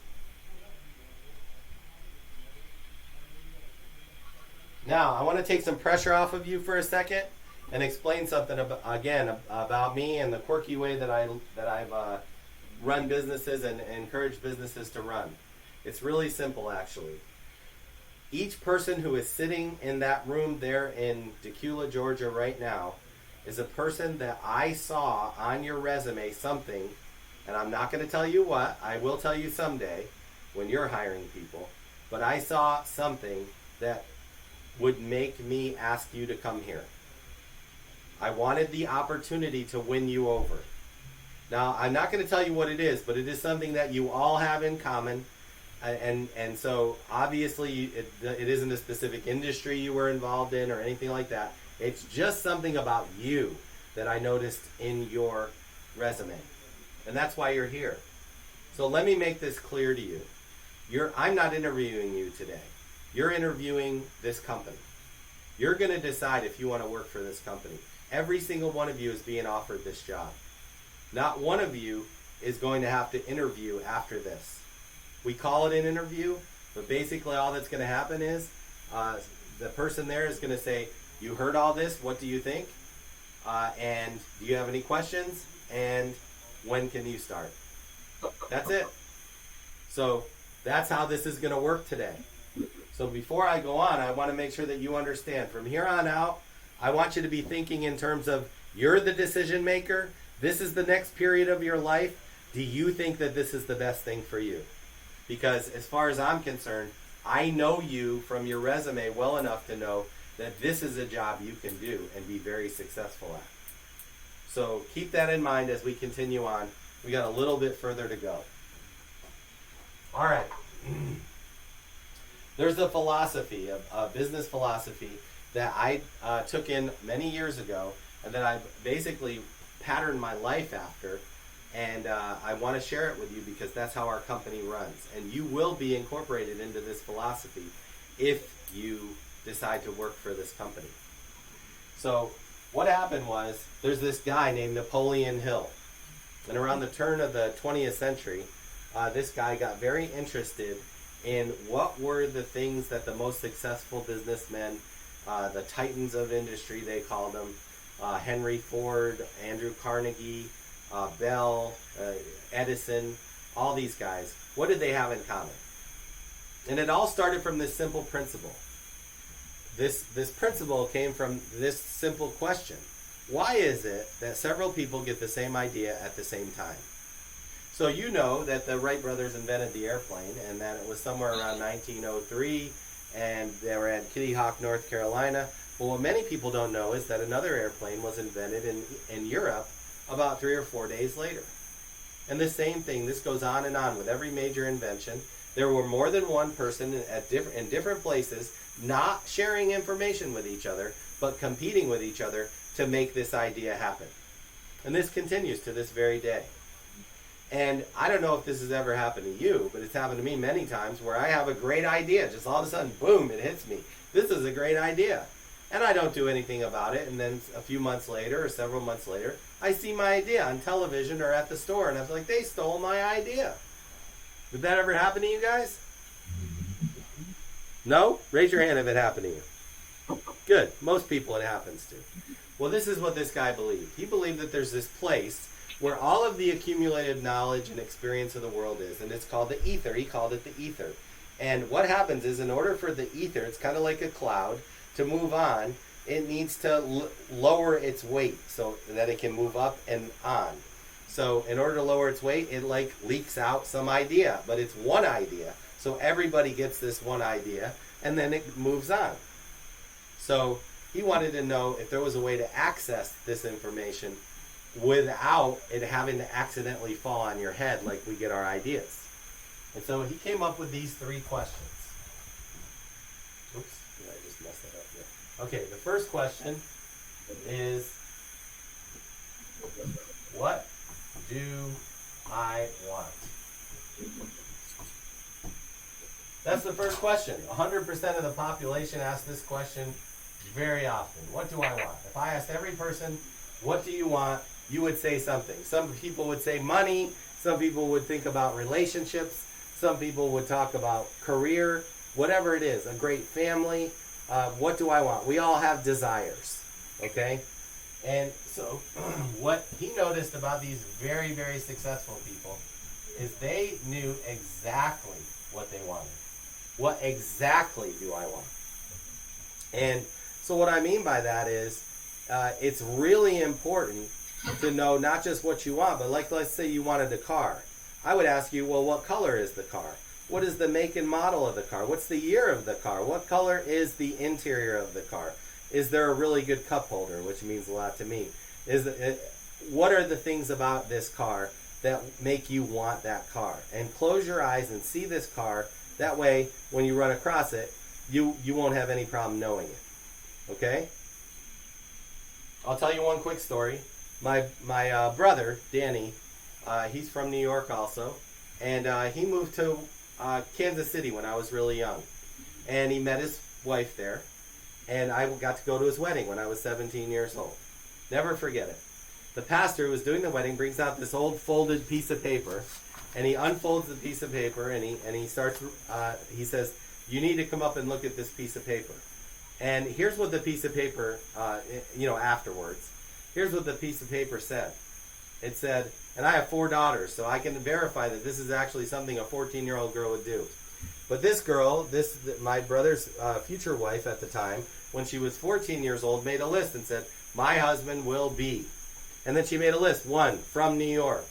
Now, I want to take some pressure off of you for a second and explain something about me and the quirky way that I've run businesses and encouraged businesses to run. It's really simple, actually. Each person who is sitting in that room there in Decula, Georgia right now is a person that I saw on your resume something, and I'm not going to tell you what. I will tell you someday when you're hiring people. But I saw something that would make me ask you to come here. I wanted the opportunity to win you over. Now, I'm not going to tell you what it is, but it is something that you all have in common. And so, obviously, it isn't a specific industry you were involved in or anything like that. It's just something about you that I noticed in your resume. And that's why you're here. So let me make this clear to you. I'm not interviewing you today. You're interviewing this company. You're going to decide if you want to work for this company. Every single one of you is being offered this job. Not one of you is going to have to interview after this. We call it an interview, but basically all that's going to happen is the person there is going to say, you heard all this, what do you think? And do you have any questions? And when can you start? That's it. So that's how this is going to work today. So before I go on, I want to make sure that you understand. From here on out, I want you to be thinking in terms of you're the decision maker. This is the next period of your life. Do you think that this is the best thing for you? Because as far as I'm concerned, I know you from your resume well enough to know that this is a job you can do and be very successful at. So keep that in mind as we continue on. We got a little bit further to go. All right. There's a philosophy, a business philosophy that I took in many years ago and that I basically patterned my life after. And I want to share it with you because that's how our company runs. And you will be incorporated into this philosophy if you decide to work for this company. So what happened was there's this guy named Napoleon Hill. And around the turn of the 20th century, this guy got very interested in what were the things that the most successful businessmen, the titans of industry, they called them, Henry Ford, Andrew Carnegie, Bell, Edison, all these guys. What did they have in common? And it all started from this simple principle. This principle came from this simple question. Why is it that several people get the same idea at the same time? So you know that the Wright brothers invented the airplane, and that it was somewhere around 1903, and they were at Kitty Hawk, North Carolina. Well, what many people don't know is that another airplane was invented in Europe about 3 or 4 days later. And the same thing, this goes on and on with every major invention. There were more than one person in different places, not sharing information with each other, but competing with each other to make this idea happen. And this continues to this very day. And I don't know if this has ever happened to you, but it's happened to me many times where I have a great idea. Just all of a sudden, boom, it hits me. This is a great idea. And I don't do anything about it. And then a few months later or several months later, I see my idea on television or at the store. And I'm like, they stole my idea. Did that ever happen to you guys? No? Raise your hand if it happened to you. Good. Most people it happens to. Well, this is what this guy believed. He believed that there's this place where all of the accumulated knowledge and experience of the world is, and it's called the ether. He called it the ether. And what happens is, in order for the ether, it's kind of like a cloud, to move on, it needs to lower its weight so that it can move up and on. So in order to lower its weight, it like leaks out some idea, but it's one idea. So everybody gets this one idea, and then it moves on. So he wanted to know if there was a way to access this information without it having to accidentally fall on your head like we get our ideas. And so he came up with these 3 questions. Oops, yeah, I just messed that up here. Okay, the first question is, what do I want? That's the first question. 100% of the population asks this question very often. What do I want? If I asked every person, what do you want? You would say something. Some people would say money. Some people would think about relationships. Some people would talk about career. Whatever it is, a great family. What do I want? We all have desires, okay? And so what he noticed about these very, very successful people is they knew exactly what they wanted. What exactly do I want? And so what I mean by that is it's really important to know not just what you want, but like let's say you wanted a car. I would ask you, well, what color is the car? What is the make and model of the car? What's the year of the car? What color is the interior of the car? Is there a really good cup holder, which means a lot to me? What are the things about this car that make you want that car? And close your eyes and see this car. That way, when you run across it, you won't have any problem knowing it. Okay? I'll tell you one quick story. My brother, Danny, he's from New York also, and he moved to Kansas City when I was really young. And he met his wife there, and I got to go to his wedding when I was 17 years old. Never forget it. The pastor who was doing the wedding brings out this old folded piece of paper, and he unfolds the piece of paper, and he starts, he says, you need to come up and look at this piece of paper. And here's what the piece of paper, afterwards, here's what the piece of paper said. It said, and I have 4 daughters, so I can verify that this is actually something a 14-year-old girl would do. But this girl, my brother's future wife at the time, when she was 14 years old, made a list and said, my husband will be. And then she made a list. 1, from New York.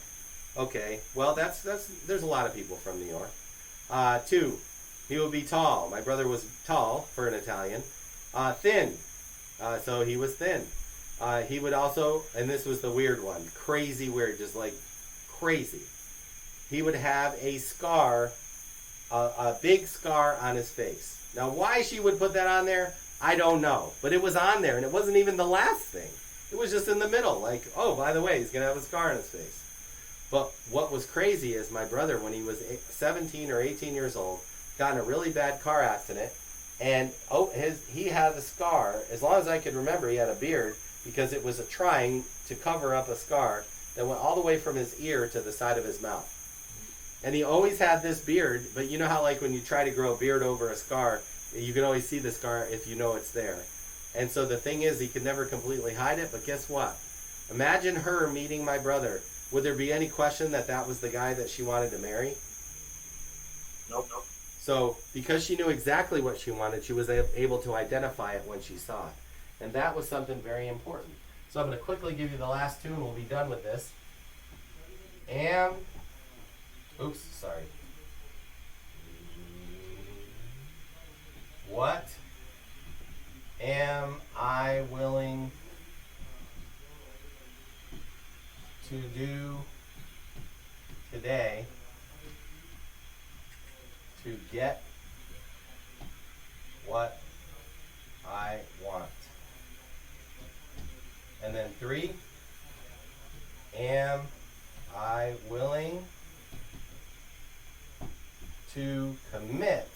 Okay, well, there's a lot of people from New York. 2, he will be tall. My brother was tall for an Italian. Thin, so he was thin. He would also, and this was the weird one, crazy weird, just like crazy. He would have a scar, a big scar on his face. Now, why she would put that on there, I don't know. But it was on there, and it wasn't even the last thing. It was just in the middle, like, oh, by the way, he's going to have a scar on his face. But what was crazy is my brother, when he was 17 or 18 years old, got in a really bad car accident, and he had a scar. As long as I could remember, he had a beard, because it was trying to cover up a scar that went all the way from his ear to the side of his mouth. And he always had this beard, but you know how like when you try to grow a beard over a scar, you can always see the scar if you know it's there. And so the thing is, he could never completely hide it, but guess what? Imagine her meeting my brother. Would there be any question that that was the guy that she wanted to marry? Nope. So because she knew exactly what she wanted, she was able to identify it when she saw it. And that was something very important. So I'm going to quickly give you the last 2 and we'll be done with this. Am Oops, sorry. What am I willing to do today to get what I want? And then 3, am I willing to commit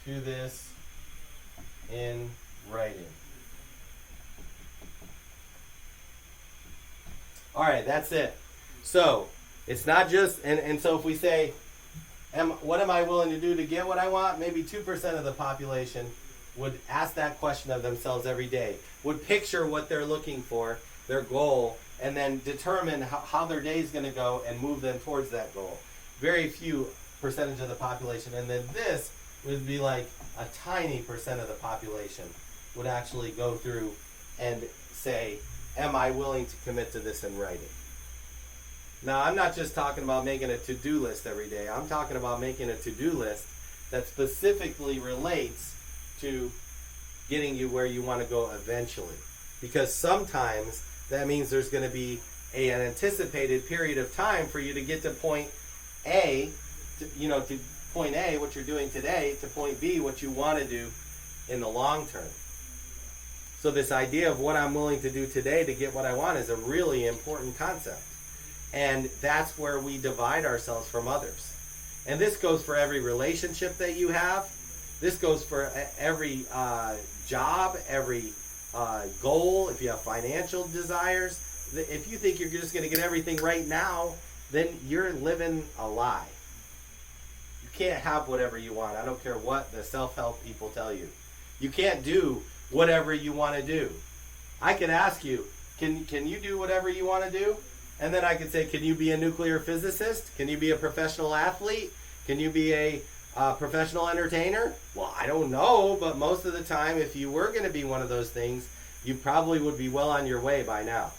to this in writing? All right, that's it. So it's not just, and so if we say, what am I willing to do to get what I want? Maybe 2% of the population would ask that question of themselves every day, would picture what they're looking for, their goal, and then determine how their day is going to go and move them towards that goal. Very few percentage of the population. And then this would be like a tiny percent of the population would actually go through and say, am I willing to commit to this in writing? Now, I'm not just talking about making a to-do list every day. I'm talking about making a to-do list that specifically relates to getting you where you want to go eventually. Because sometimes that means there's going to be an anticipated period of time for you to get to point A, to point A, what you're doing today, to point B, what you want to do in the long term. So this idea of what I'm willing to do today to get what I want is a really important concept. And that's where we divide ourselves from others. And this goes for every relationship that you have. This goes for every job, every goal. If you have financial desires, if you think you're just going to get everything right now, then you're living a lie. You can't have whatever you want. I don't care what the self-help people tell you. You can't do whatever you want to do. I could ask you, can you do whatever you want to do? And then I could say, can you be a nuclear physicist? Can you be a professional athlete? Can you be a professional entertainer? Well, I don't know, but most of the time, if you were going to be one of those things, you probably would be well on your way by now.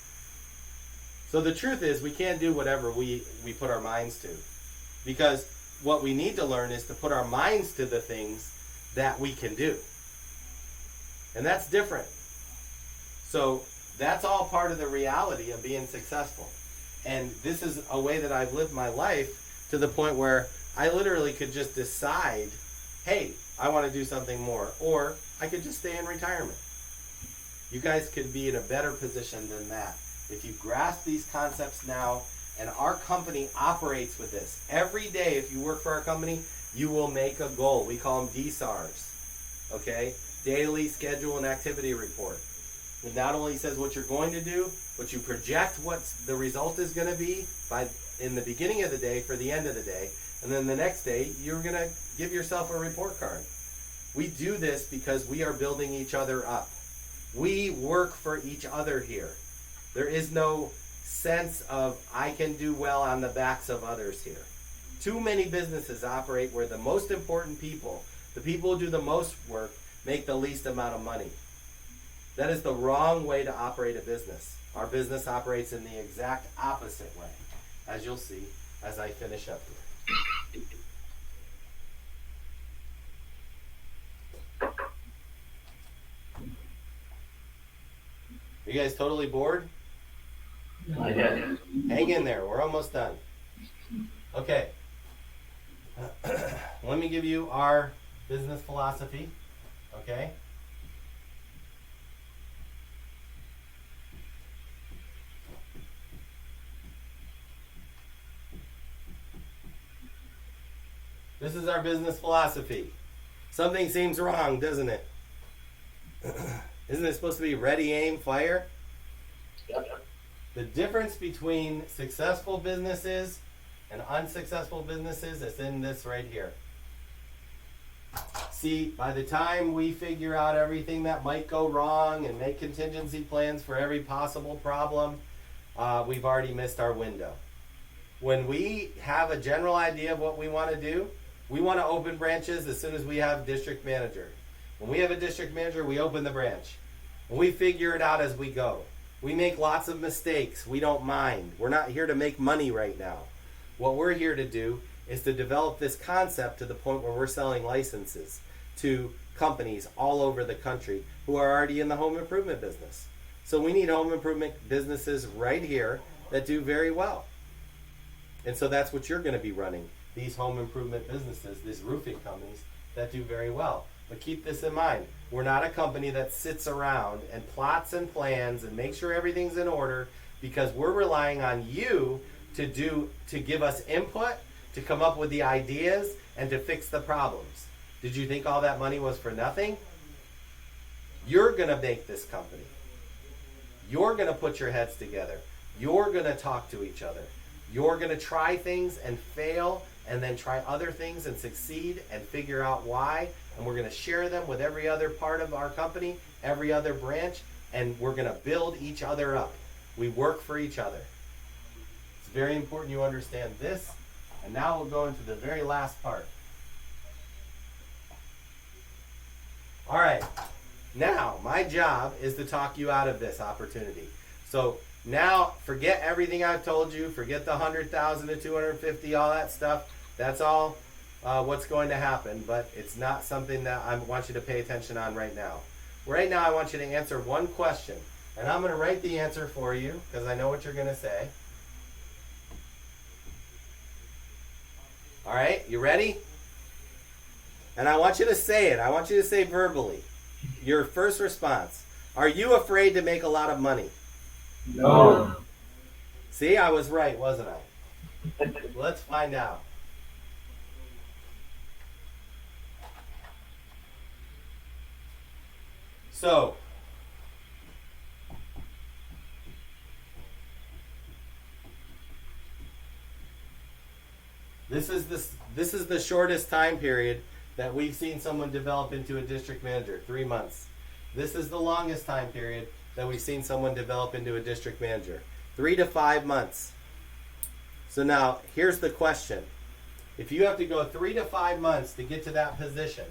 So the truth is, we can't do whatever we put our minds to. Because what we need to learn is to put our minds to the things that we can do. And that's different. So that's all part of the reality of being successful. And this is a way that I've lived my life to the point where I literally could just decide, hey, I want to do something more. Or I could just stay in retirement. You guys could be in a better position than that. If you grasp these concepts now, and our company operates with this. Every day, if you work for our company, you will make a goal. We call them DSARs. Okay? Daily Schedule and Activity Report. It not only says what you're going to do, but you project what the result is going to be in the beginning of the day for the end of the day. And then the next day, you're going to give yourself a report card. We do this because we are building each other up. We work for each other here. There is no sense of I can do well on the backs of others here. Too many businesses operate where the most important people, the people who do the most work, make the least amount of money. That is the wrong way to operate a business. Our business operates in the exact opposite way, as you'll see as I finish up here. Are you guys totally bored? Not yet. Hang in there. We're almost done. Okay. Let me give you our business philosophy. Okay? This is our business philosophy. Something seems wrong, doesn't it? Isn't it supposed to be ready, aim, fire? Yep. The difference between successful businesses and unsuccessful businesses is in this right here. See, by the time we figure out everything that might go wrong and make contingency plans for every possible problem, we've already missed our window. When we have a general idea of what we want to do, we want to open branches as soon as we have district manager. When we have a district manager, we open the branch. And we figure it out as we go. We make lots of mistakes. We don't mind. We're not here to make money right now. What we're here to do is to develop this concept to the point where we're selling licenses to companies all over the country who are already in the home improvement business. So we need home improvement businesses right here that do very well. And so that's what you're going to be running, these home improvement businesses, these roofing companies that do very well. But keep this in mind. We're not a company that sits around and plots and plans and makes sure everything's in order, because we're relying on you to give us input, to come up with the ideas, and to fix the problems. Did you think all that money was for nothing? You're going to make this company. You're going to put your heads together. You're going to talk to each other. You're going to try things and fail, and then try other things and succeed and figure out why. And we're going to share them with every other part of our company, every other branch, and we're going to build each other up. We work for each other. It's very important you understand this. And now we'll go into the very last part. All right. Now, my job is to talk you out of this opportunity. So now, forget everything I've told you. Forget the 100,000 to 250, all that stuff. That's all what's going to happen, but it's not something that I want you to pay attention on right now. Right now, I want you to answer one question, and I'm going to write the answer for you because I know what you're going to say. All right, you ready? And I want you to say it. I want you to say verbally. Your first response. Are you afraid to make a lot of money? No. See, I was right, wasn't I? Let's find out. So, this is the shortest time period that we've seen someone develop into a district manager, 3 months. This is the longest time period that we've seen someone develop into a district manager, 3 to 5 months. So now, here's the question. If you have to go 3 to 5 months to get to that position,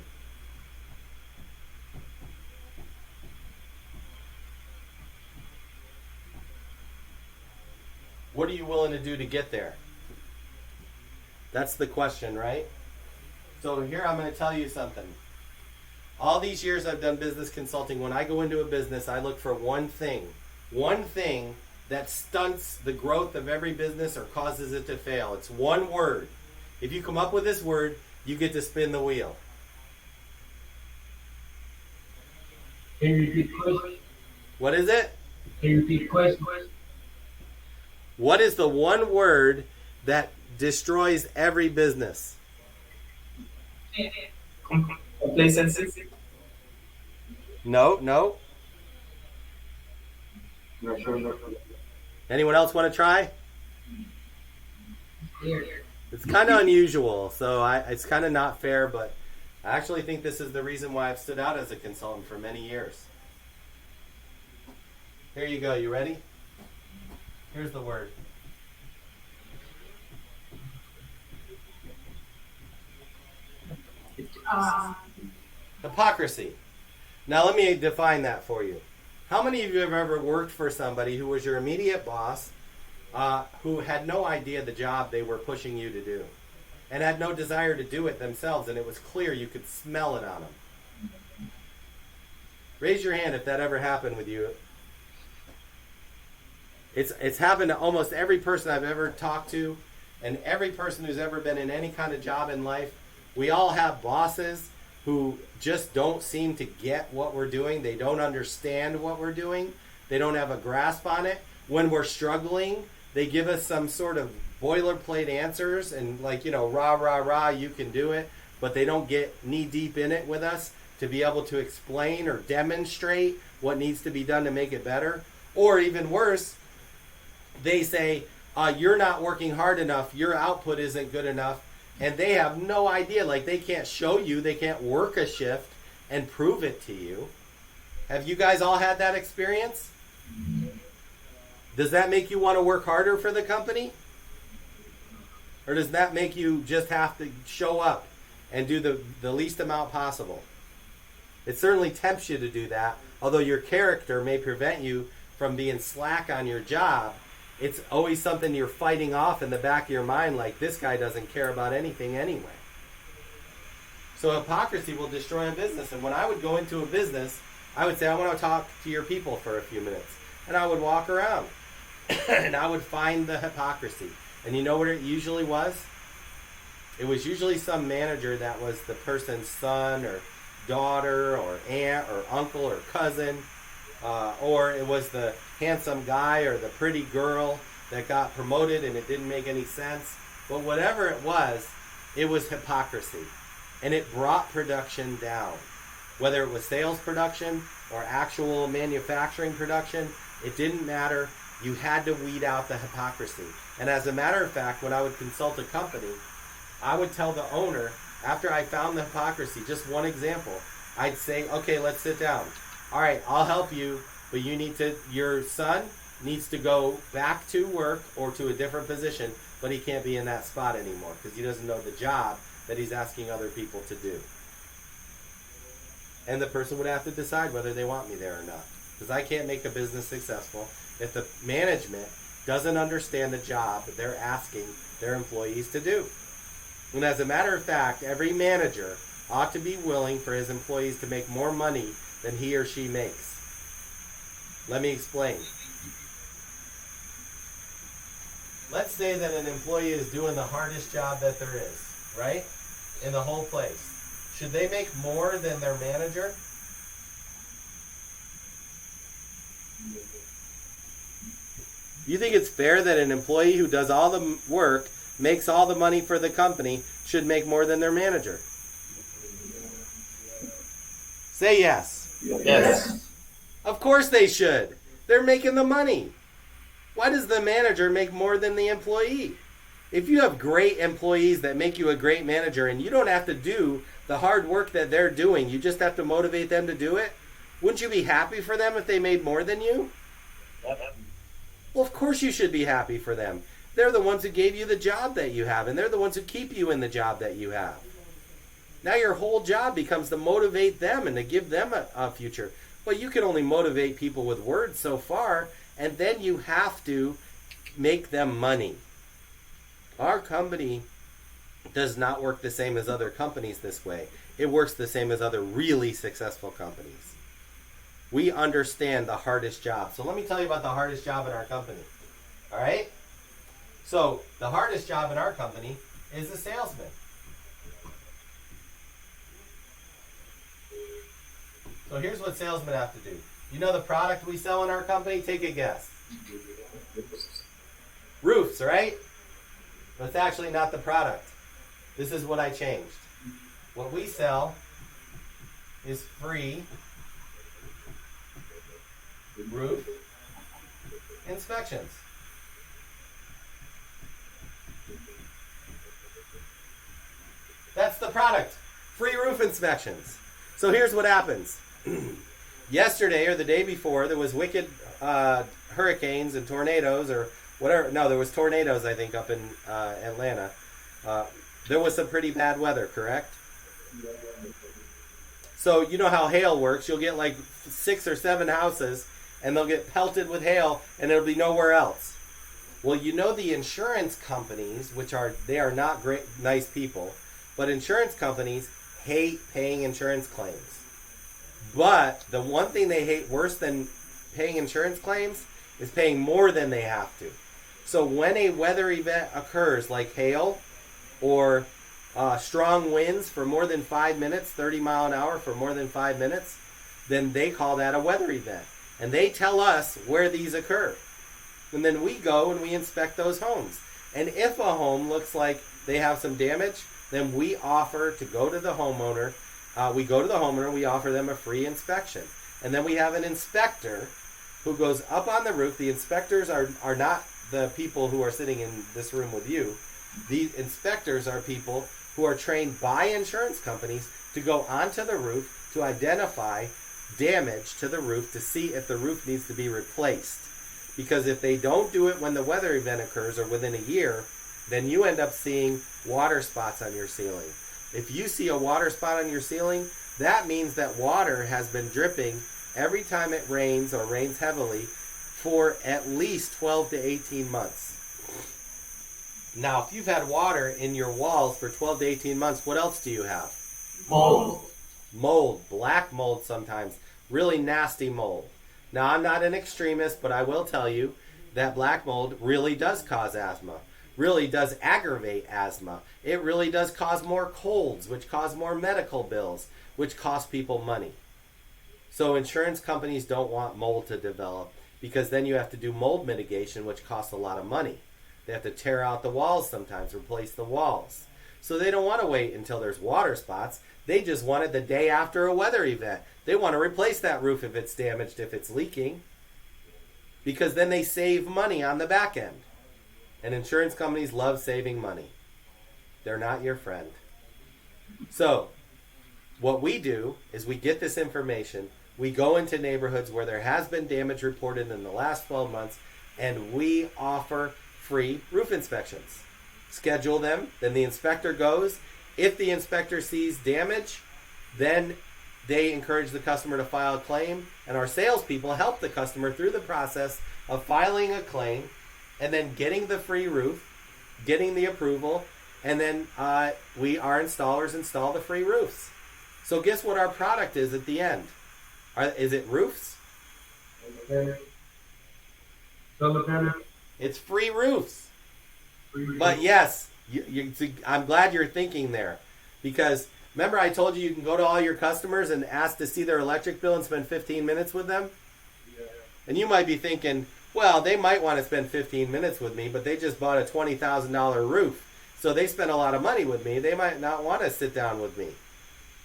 what are you willing to do to get there? That's the question, right? So here I'm going to tell you something. All these years I've done business consulting, when I go into a business, I look for one thing that stunts the growth of every business or causes it to fail. It's one word. If you come up with this word, you get to spin the wheel. Can you repeat the question? What is it? Can you repeat the question? What is the one word that destroys every business? Complacency. No. No, sure. Anyone else want to try? It's kind of unusual, so it's kind of not fair, but I actually think this is the reason why I've stood out as a consultant for many years. Here you go. You ready? Here's the word. Hypocrisy. Now let me define that for you. How many of you have ever worked for somebody who was your immediate boss, who had no idea the job they were pushing you to do, and had no desire to do it themselves, and it was clear you could smell it on them? Raise your hand if that ever happened with you. It's happened to almost every person I've ever talked to, and every person who's ever been in any kind of job in life. We all have bosses who just don't seem to get what we're doing. They don't understand what we're doing. They don't have a grasp on it. When we're struggling, they give us some sort of boilerplate answers and rah, rah, rah, you can do it. But they don't get knee deep in it with us to be able to explain or demonstrate what needs to be done to make it better. Or even worse, they say, you're not working hard enough. Your output isn't good enough. And they have no idea, they can't show you, they can't work a shift and prove it to you. Have you guys all had that experience? Does that make you want to work harder for the company? Or does that make you just have to show up and do the least amount possible? It certainly tempts you to do that, although your character may prevent you from being slack on your job, it's always something you're fighting off in the back of your mind, like this guy doesn't care about anything anyway. So hypocrisy will destroy a business. And when I would go into a business, I would say, I want to talk to your people for a few minutes. And I would walk around and I would find the hypocrisy. And you know what it usually was? It was usually some manager that was the person's son or daughter or aunt or uncle or cousin. Or it was the handsome guy or the pretty girl that got promoted and it didn't make any sense. But whatever it was hypocrisy. And it brought production down. Whether it was sales production or actual manufacturing production, it didn't matter. You had to weed out the hypocrisy. And as a matter of fact, when I would consult a company, I would tell the owner, after I found the hypocrisy, just one example, I'd say, okay, let's sit down. All right, I'll help you, but your son needs to go back to work or to a different position, but he can't be in that spot anymore because he doesn't know the job that he's asking other people to do. And the person would have to decide whether they want me there or not. Because I can't make a business successful if the management doesn't understand the job that they're asking their employees to do. And as a matter of fact, every manager ought to be willing for his employees to make more money than he or she makes. Let me explain. Let's say that an employee is doing the hardest job that there is, right? In the whole place. Should they make more than their manager? You think it's fair that an employee who does all the work, makes all the money for the company, should make more than their manager? Say yes. Yes. Of course they should. They're making the money. Why does the manager make more than the employee? If you have great employees that make you a great manager and you don't have to do the hard work that they're doing, you just have to motivate them to do it, wouldn't you be happy for them if they made more than you? Well, of course you should be happy for them. They're the ones who gave you the job that you have, and they're the ones who keep you in the job that you have. Now your whole job becomes to motivate them and to give them a future. But you can only motivate people with words so far, and then you have to make them money. Our company does not work the same as other companies this way. It works the same as other really successful companies. We understand the hardest job. So let me tell you about the hardest job in our company. All right? So the hardest job in our company is a salesman. So here's what salesmen have to do. You know the product we sell in our company? Take a guess. Roofs, right? But it's actually not the product. This is what I changed. What we sell is free roof inspections. That's the product. Free roof inspections. So here's what happens. Yesterday or the day before, there was wicked hurricanes and tornadoes or whatever. No, there was tornadoes, I think, up in Atlanta. There was some pretty bad weather, correct? So you know how hail works. You'll get like 6 or 7 houses, and they'll get pelted with hail, and it'll be nowhere else. Well, you know the insurance companies, they are not great, nice people, but insurance companies hate paying insurance claims. But the one thing they hate worse than paying insurance claims is paying more than they have to. So when a weather event occurs, like hail or strong winds for more than 5 minutes, 30 mile an hour for more than 5 minutes, then they call that a weather event. And they tell us where these occur. And then we go and we inspect those homes. And if a home looks like they have some damage, then we offer to go to the homeowner. We offer them a free inspection. And then we have an inspector who goes up on the roof. The inspectors are not the people who are sitting in this room with you. The inspectors are people who are trained by insurance companies to go onto the roof to identify damage to the roof to see if the roof needs to be replaced. Because if they don't do it when the weather event occurs or within a year, then you end up seeing water spots on your ceiling. If you see a water spot on your ceiling, that means that water has been dripping every time it rains or rains heavily for at least 12 to 18 months. Now, if you've had water in your walls for 12 to 18 months, what else do you have? Mold. Mold, black mold sometimes, really nasty mold. Now, I'm not an extremist, but I will tell you that black mold really does cause asthma, really does aggravate asthma. It really does cause more colds, which cause more medical bills, which cost people money. So insurance companies don't want mold to develop because then you have to do mold mitigation, which costs a lot of money. They have to tear out the walls sometimes, replace the walls. So they don't want to wait until there's water spots. They just want it the day after a weather event. They want to replace that roof if it's damaged, if it's leaking, because then they save money on the back end. And insurance companies love saving money. They're not your friend. So what we do is we get this information. We go into neighborhoods where there has been damage reported in the last 12 months, and we offer free roof inspections. Schedule them, then the inspector goes. If the inspector sees damage, then they encourage the customer to file a claim, and our salespeople help the customer through the process of filing a claim and then getting the free roof, getting the approval, and then our installers install the free roofs. So guess what our product is at the end? Is it roofs? Solar panel. It's free roofs. But yes, I'm glad you're thinking there, because remember I told you can go to all your customers and ask to see their electric bill and spend 15 minutes with them? Yeah. And you might be thinking, well, they might want to spend 15 minutes with me, but they just bought a $20,000 roof. So they spent a lot of money with me. They might not want to sit down with me.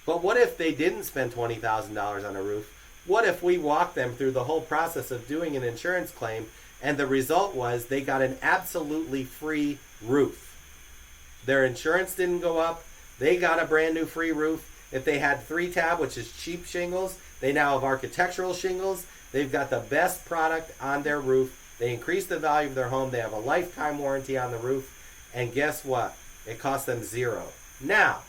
But what if they didn't spend $20,000 on a roof? What if we walked them through the whole process of doing an insurance claim, and the result was they got an absolutely free roof? Their insurance didn't go up. They got a brand new free roof. If they had 3-tab, which is cheap shingles, they now have architectural shingles. They've got the best product on their roof. They increase the value of their home. They have a lifetime warranty on the roof. And guess what? It costs them $0. Now,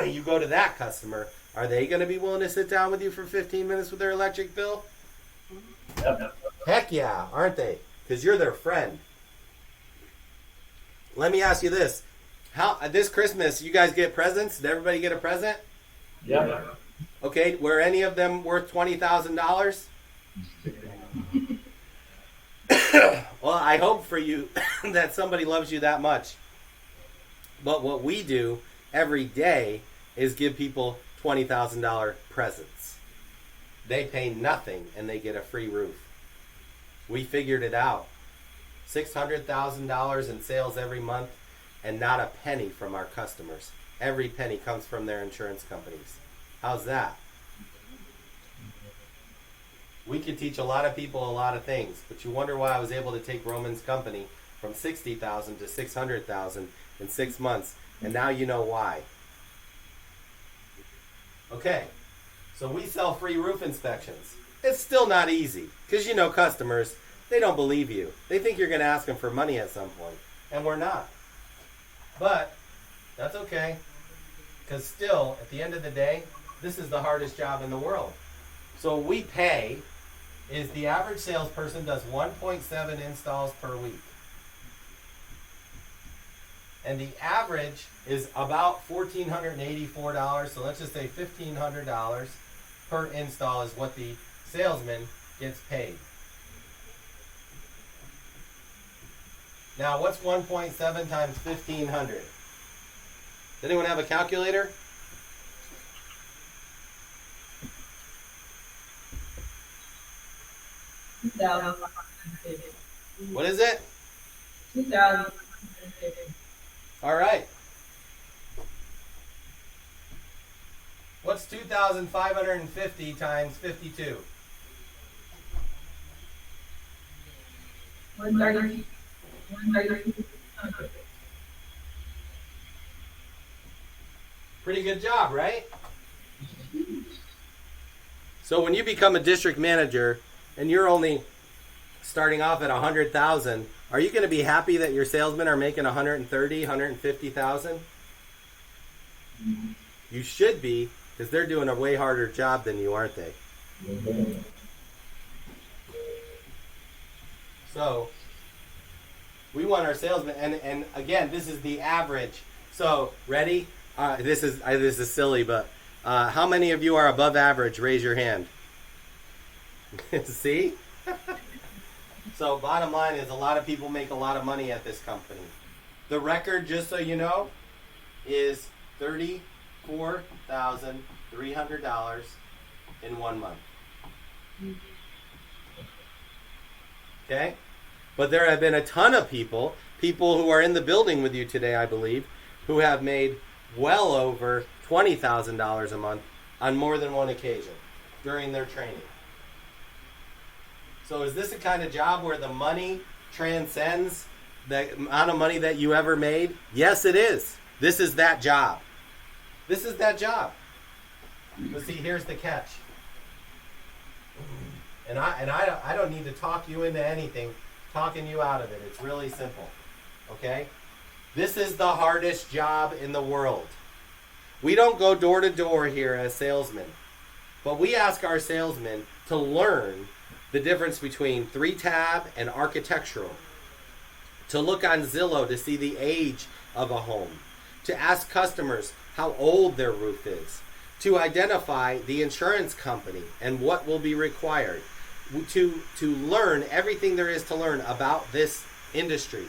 you go to that customer. Are they going to be willing to sit down with you for 15 minutes with their electric bill? Yep. Heck yeah, aren't they? Because you're their friend. Let me ask you this. This Christmas, you guys get presents? Did everybody get a present? Yep. Okay, were any of them worth $20,000? Well, I hope for you that somebody loves you that much. But what we do every day is give people $20,000 presents. They pay nothing and they get a free roof. We figured it out. $600,000 in sales every month, and not a penny from our customers. Every penny comes from their insurance companies. How's that? We could teach a lot of people a lot of things, but you wonder why I was able to take Roman's company from $60,000 to $600,000 in 6 months, and now you know why. Okay, so we sell free roof inspections. It's still not easy, because you know customers, they don't believe you. They think you're going to ask them for money at some point, and we're not. But that's okay, because still, at the end of the day, this is the hardest job in the world. So we pay is the average salesperson does 1.7 installs per week. And the average is about $1,484, so let's just say $1,500 per install is what the salesman gets paid. Now, what's 1.7 times 1,500? Does anyone have a calculator? What is it? 2,150. All right. What's 2,550 times 52? 130. 130. Pretty good job, right? So when you become a district manager and you're only starting off at 100,000, are you going to be happy that your salesmen are making 130, 150,000? You should be, because they're doing a way harder job than you, aren't they? So we want our salesmen, and again, this is the average. So ready? This is silly, but how many of you are above average? Raise your hand. See? So bottom line is a lot of people make a lot of money at this company. The record, just so you know, is $34,300 in 1 month. Okay? But there have been a ton of people who are in the building with you today, I believe, who have made well over $20,000 a month on more than one occasion during their training. So is this a kind of job where the money transcends the amount of money that you ever made? Yes, it is. This is that job. This is that job. But see, here's the catch. And I don't need to talk you into anything, talking you out of it. It's really simple. Okay? This is the hardest job in the world. We don't go door to door here as salesmen, but we ask our salesmen to learn the difference between 3-tab and architectural, to look on Zillow to see the age of a home, to ask customers how old their roof is, to identify the insurance company and what will be required, to learn everything there is to learn about this industry,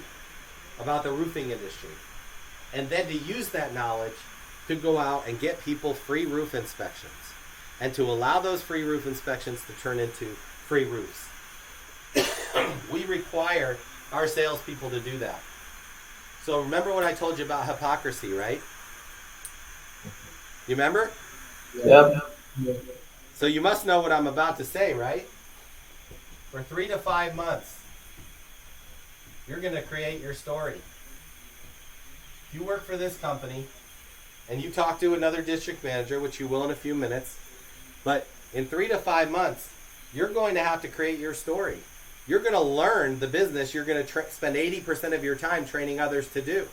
about the roofing industry, and then to use that knowledge to go out and get people free roof inspections, and to allow those free roof inspections to turn into free roofs. We require our salespeople to do that. So remember when I told you about hypocrisy, right? You remember? Yep. So you must know what I'm about to say, right? For 3 to 5 months, you're going to create your story. If you work for this company and you talk to another district manager, which you will in a few minutes, but in 3 to 5 months, you're going to have to create your story. You're going to learn the business you're going to spend 80% of your time training others to do.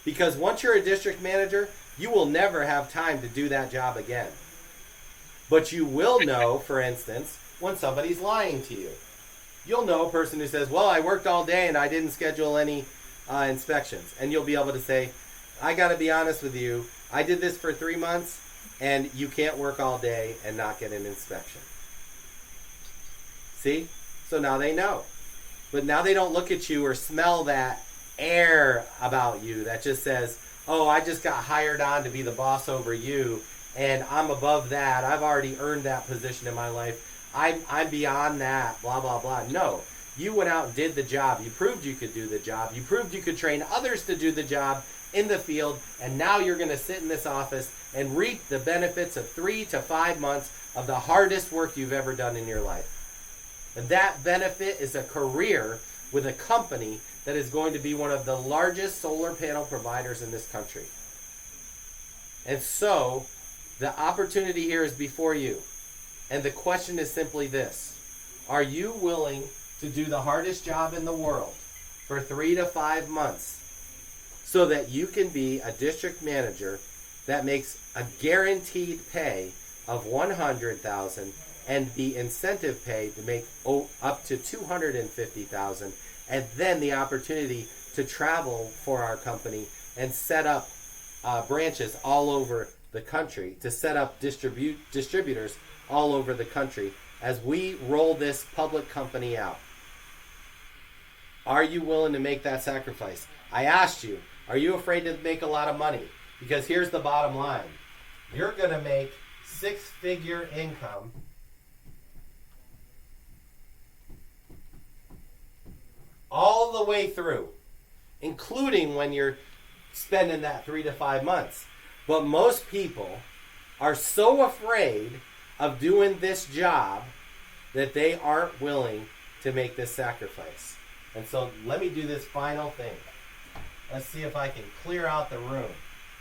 Because once you're a district manager, you will never have time to do that job again. But you will know, for instance, when somebody's lying to you. You'll know a person who says, well, I worked all day and I didn't schedule any inspections. And you'll be able to say, I got to be honest with you, I did this for 3 months and you can't work all day and not get an inspection. See? So now they know. But now they don't look at you or smell that air about you that just says, oh, I just got hired on to be the boss over you and I'm above that. I've already earned that position in my life. I'm beyond that, blah, blah, blah. No. You went out and did the job. You proved you could do the job. You proved you could train others to do the job in the field. And now you're going to sit in this office and reap the benefits of 3 to 5 months of the hardest work you've ever done in your life. And that benefit is a career with a company that is going to be one of the largest solar panel providers in this country. And so, the opportunity here is before you. And the question is simply this. Are you willing to do the hardest job in the world for 3 to 5 months so that you can be a district manager that makes a guaranteed pay of $100,000 and the incentive pay to make up to $250,000, and then the opportunity to travel for our company and set up branches all over the country, to set up distributors all over the country as we roll this public company out? Are you willing to make that sacrifice? I asked you, are you afraid to make a lot of money? Because here's the bottom line. You're going to make 6-figure income all the way through, including when you're spending that 3 to 5 months. But most people are so afraid of doing this job that they aren't willing to make this sacrifice. And so let me do this final thing. Let's see if I can clear out the room.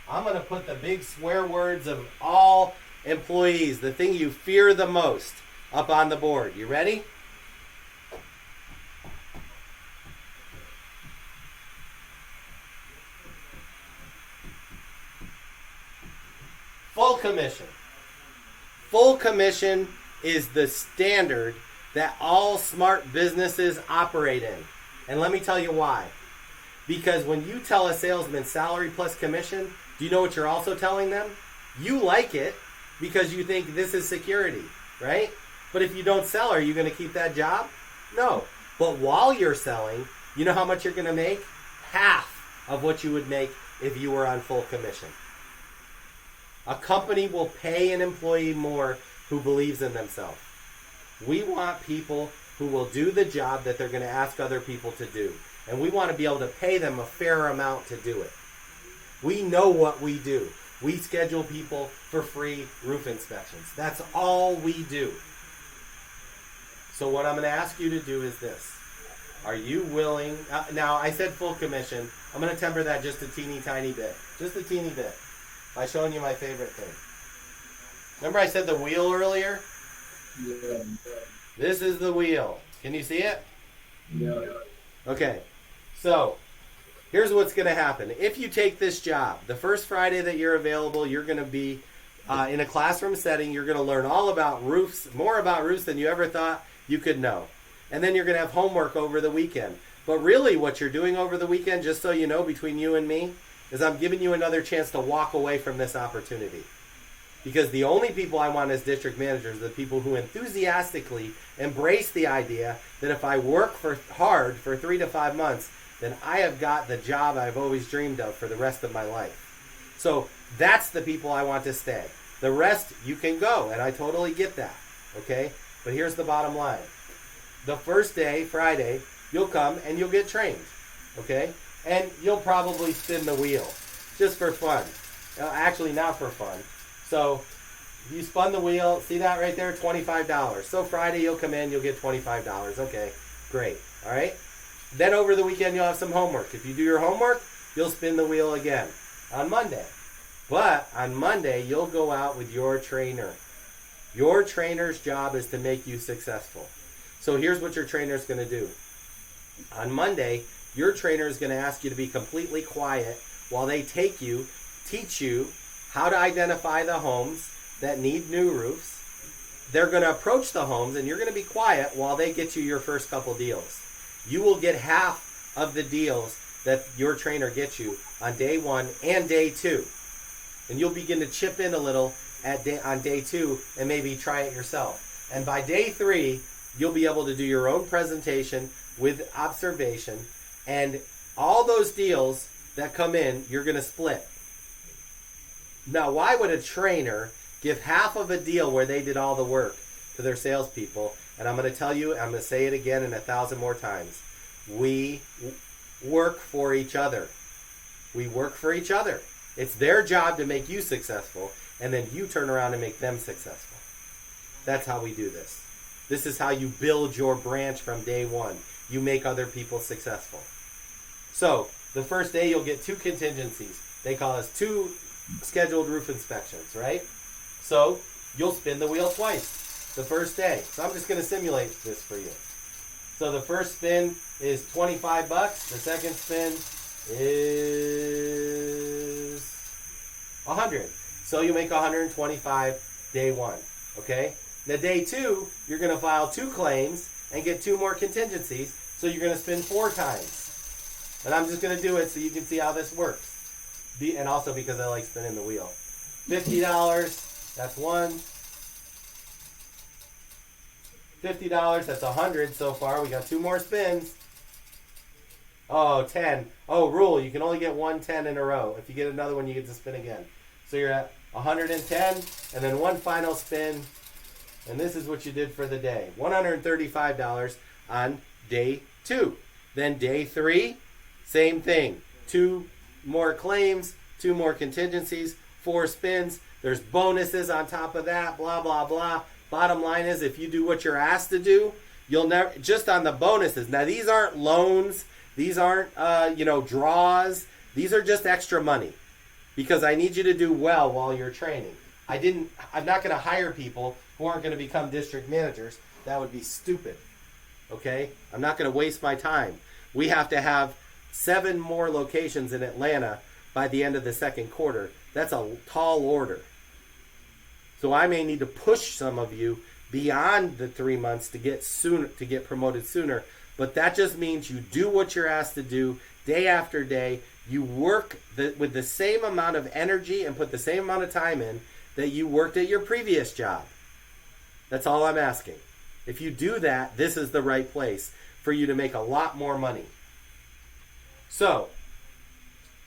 I'm going to put the big swear words of all employees, the thing you fear the most, up on the board. You ready? Full commission. Full commission is the standard that all smart businesses operate in. And let me tell you why. Because when you tell a salesman salary plus commission, do you know what you're also telling them? You like it because you think this is security, right? But if you don't sell, are you going to keep that job? No. But while you're selling, you know how much you're going to make? Half of what you would make if you were on full commission. A company will pay an employee more who believes in themselves. We want people who will do the job that they're going to ask other people to do. And we want to be able to pay them a fair amount to do it. We know what we do. We schedule people for free roof inspections. That's all we do. So what I'm going to ask you to do is this. Are you willing? Now, I said full commission. I'm going to temper that just a teeny tiny bit. Just a teeny bit. By showing you my favorite thing. Remember I said the wheel earlier? Yeah. This is the wheel. Can you see it? Yeah. Okay. So, here's what's going to happen. If you take this job, the first Friday that you're available, you're going to be in a classroom setting. You're going to learn all about roofs, more about roofs than you ever thought you could know. And then you're going to have homework over the weekend. But really what you're doing over the weekend, just so you know, between you and me, is I'm giving you another chance to walk away from this opportunity. Because the only people I want as district managers are the people who enthusiastically embrace the idea that if I work hard for 3 to 5 months, then I have got the job I've always dreamed of for the rest of my life. So that's the people I want to stay. The rest, you can go, and I totally get that, okay? But here's the bottom line. The first day, Friday, you'll come and you'll get trained, okay? And you'll probably spin the wheel, just for fun. Actually, not for fun. So you spun the wheel, see that right there? $25. So Friday you'll come in, you'll get $25. Okay, great, all right? Then over the weekend, you'll have some homework. If you do your homework, you'll spin the wheel again on Monday. But on Monday, you'll go out with your trainer. Your trainer's job is to make you successful. So here's what your trainer's going to do. On Monday, your trainer is going to ask you to be completely quiet while they teach you how to identify the homes that need new roofs. They're going to approach the homes, and you're going to be quiet while they get you your first couple deals. You will get half of the deals that your trainer gets you on day 1 and day 2. And you'll begin to chip in a little on day 2 and maybe try it yourself. And by day 3, you'll be able to do your own presentation with observation. And all those deals that come in, you're going to split. Now, why would a trainer give half of a deal where they did all the work to their salespeople? And I'm going to tell you, I'm going to say it again and 1,000 more times. We work for each other. We work for each other. It's their job to make you successful, and then you turn around and make them successful. That's how we do this. This is how you build your branch from day 1. You make other people successful. So, the first day you'll get 2 contingencies. They call us 2 scheduled roof inspections, right? So, you'll spin the wheel twice the first day. So I'm just going to simulate this for you. So the first spin is $25. The second spin is $100. So you make $125 day 1, okay? Now day 2, you're going to file 2 claims and get 2 more contingencies. So you're going to spin 4 times. And I'm just going to do it so you can see how this works. And also because I like spinning the wheel. $50, that's 1. $50, that's 100 so far. We got 2 more spins. Oh, 10. Oh, rule, you can only get 1 10 in a row. If you get another one, you get to spin again. So you're at 110, and then 1 final spin. And this is what you did for the day. $135 on day 2. Then day 3, same thing. 2 more claims, 2 more contingencies, 4 spins. There's bonuses on top of that, blah, blah, blah. Bottom line is, if you do what you're asked to do, you'll never, just on the bonuses. Now, these aren't loans. These aren't, draws. These are just extra money because I need you to do well while you're training. I'm not going to hire people who aren't going to become district managers. That would be stupid, okay? I'm not going to waste my time. We have to have 7 more locations in Atlanta by the end of the second quarter. That's a tall order. So I may need to push some of you beyond the 3 months to get promoted sooner. But that just means you do what you're asked to do day after day. You work with the same amount of energy and put the same amount of time in that you worked at your previous job. That's all I'm asking. If you do that, this is the right place for you to make a lot more money. So,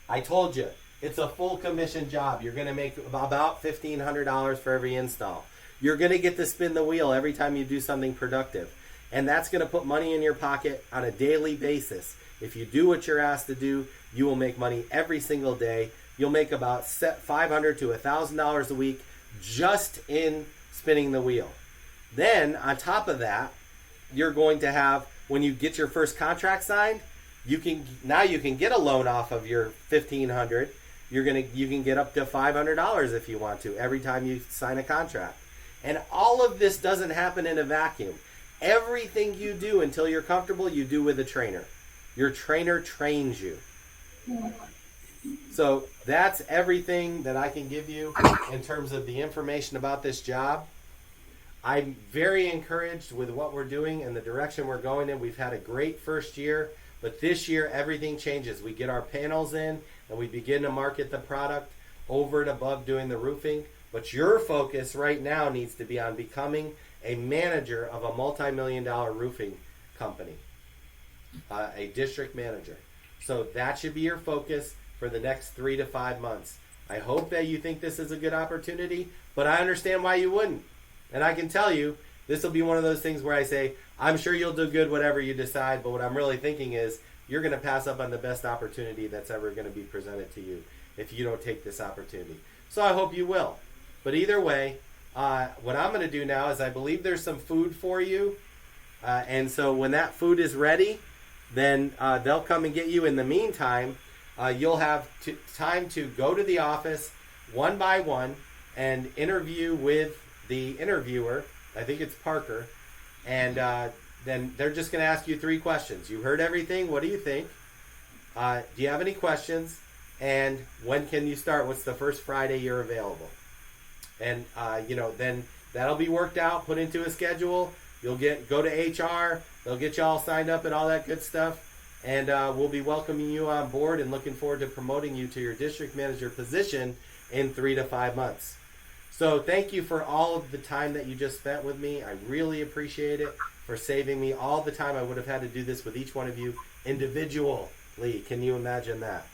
I told you, it's a full commission job. You're going to make about $1,500 for every install. You're going to get to spin the wheel every time you do something productive. And that's going to put money in your pocket on a daily basis. If you do what you're asked to do, you will make money every single day. You'll make about $500 to $1,000 a week just in spinning the wheel. Then, on top of that, you're going to have, when you get your first contract signed, you can get a loan off of your $1,500. You can get up to $500 if you want to every time you sign a contract. And all of this doesn't happen in a vacuum. Everything you do until you're comfortable, you do with a trainer. Your trainer trains you. So that's everything that I can give you in terms of the information about this job. I'm very encouraged with what we're doing and the direction we're going in. We've had a great first year, but this year everything changes. We get our panels in and we begin to market the product over and above doing the roofing. But your focus right now needs to be on becoming a manager of a multi-million-dollar roofing company, a district manager. So that should be your focus for the next 3 to 5 months. I hope that you think this is a good opportunity, but I understand why you wouldn't. And I can tell you, this will be one of those things where I say, I'm sure you'll do good whatever you decide, but what I'm really thinking is you're going to pass up on the best opportunity that's ever going to be presented to you if you don't take this opportunity. So I hope you will. But either way, what I'm going to do now is I believe there's some food for you. And so when that food is ready, then they'll come and get you. In the meantime, you'll have time to go to the office one by one and interview with the interviewer. I think it's Parker. And then they're just going to ask you 3 questions. You heard everything. What do you think? Do you have any questions? And when can you start? What's the first Friday you're available? And, then that'll be worked out, put into a schedule. You'll go to HR. They'll get you all signed up and all that good stuff. And we'll be welcoming you on board and looking forward to promoting you to your district manager position in 3 to 5 months. So thank you for all of the time that you just spent with me. I really appreciate it, for saving me all the time I would have had to do this with each one of you individually. Can you imagine that?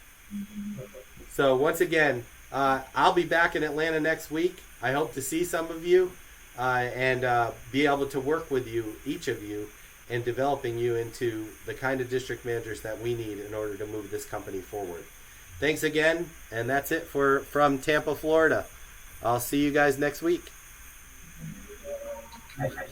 So once again, I'll be back in Atlanta next week. I hope to see some of you and be able to work with you, each of you, in developing you into the kind of district managers that we need in order to move this company forward. Thanks again, and that's it from Tampa, Florida. I'll see you guys next week. Okay.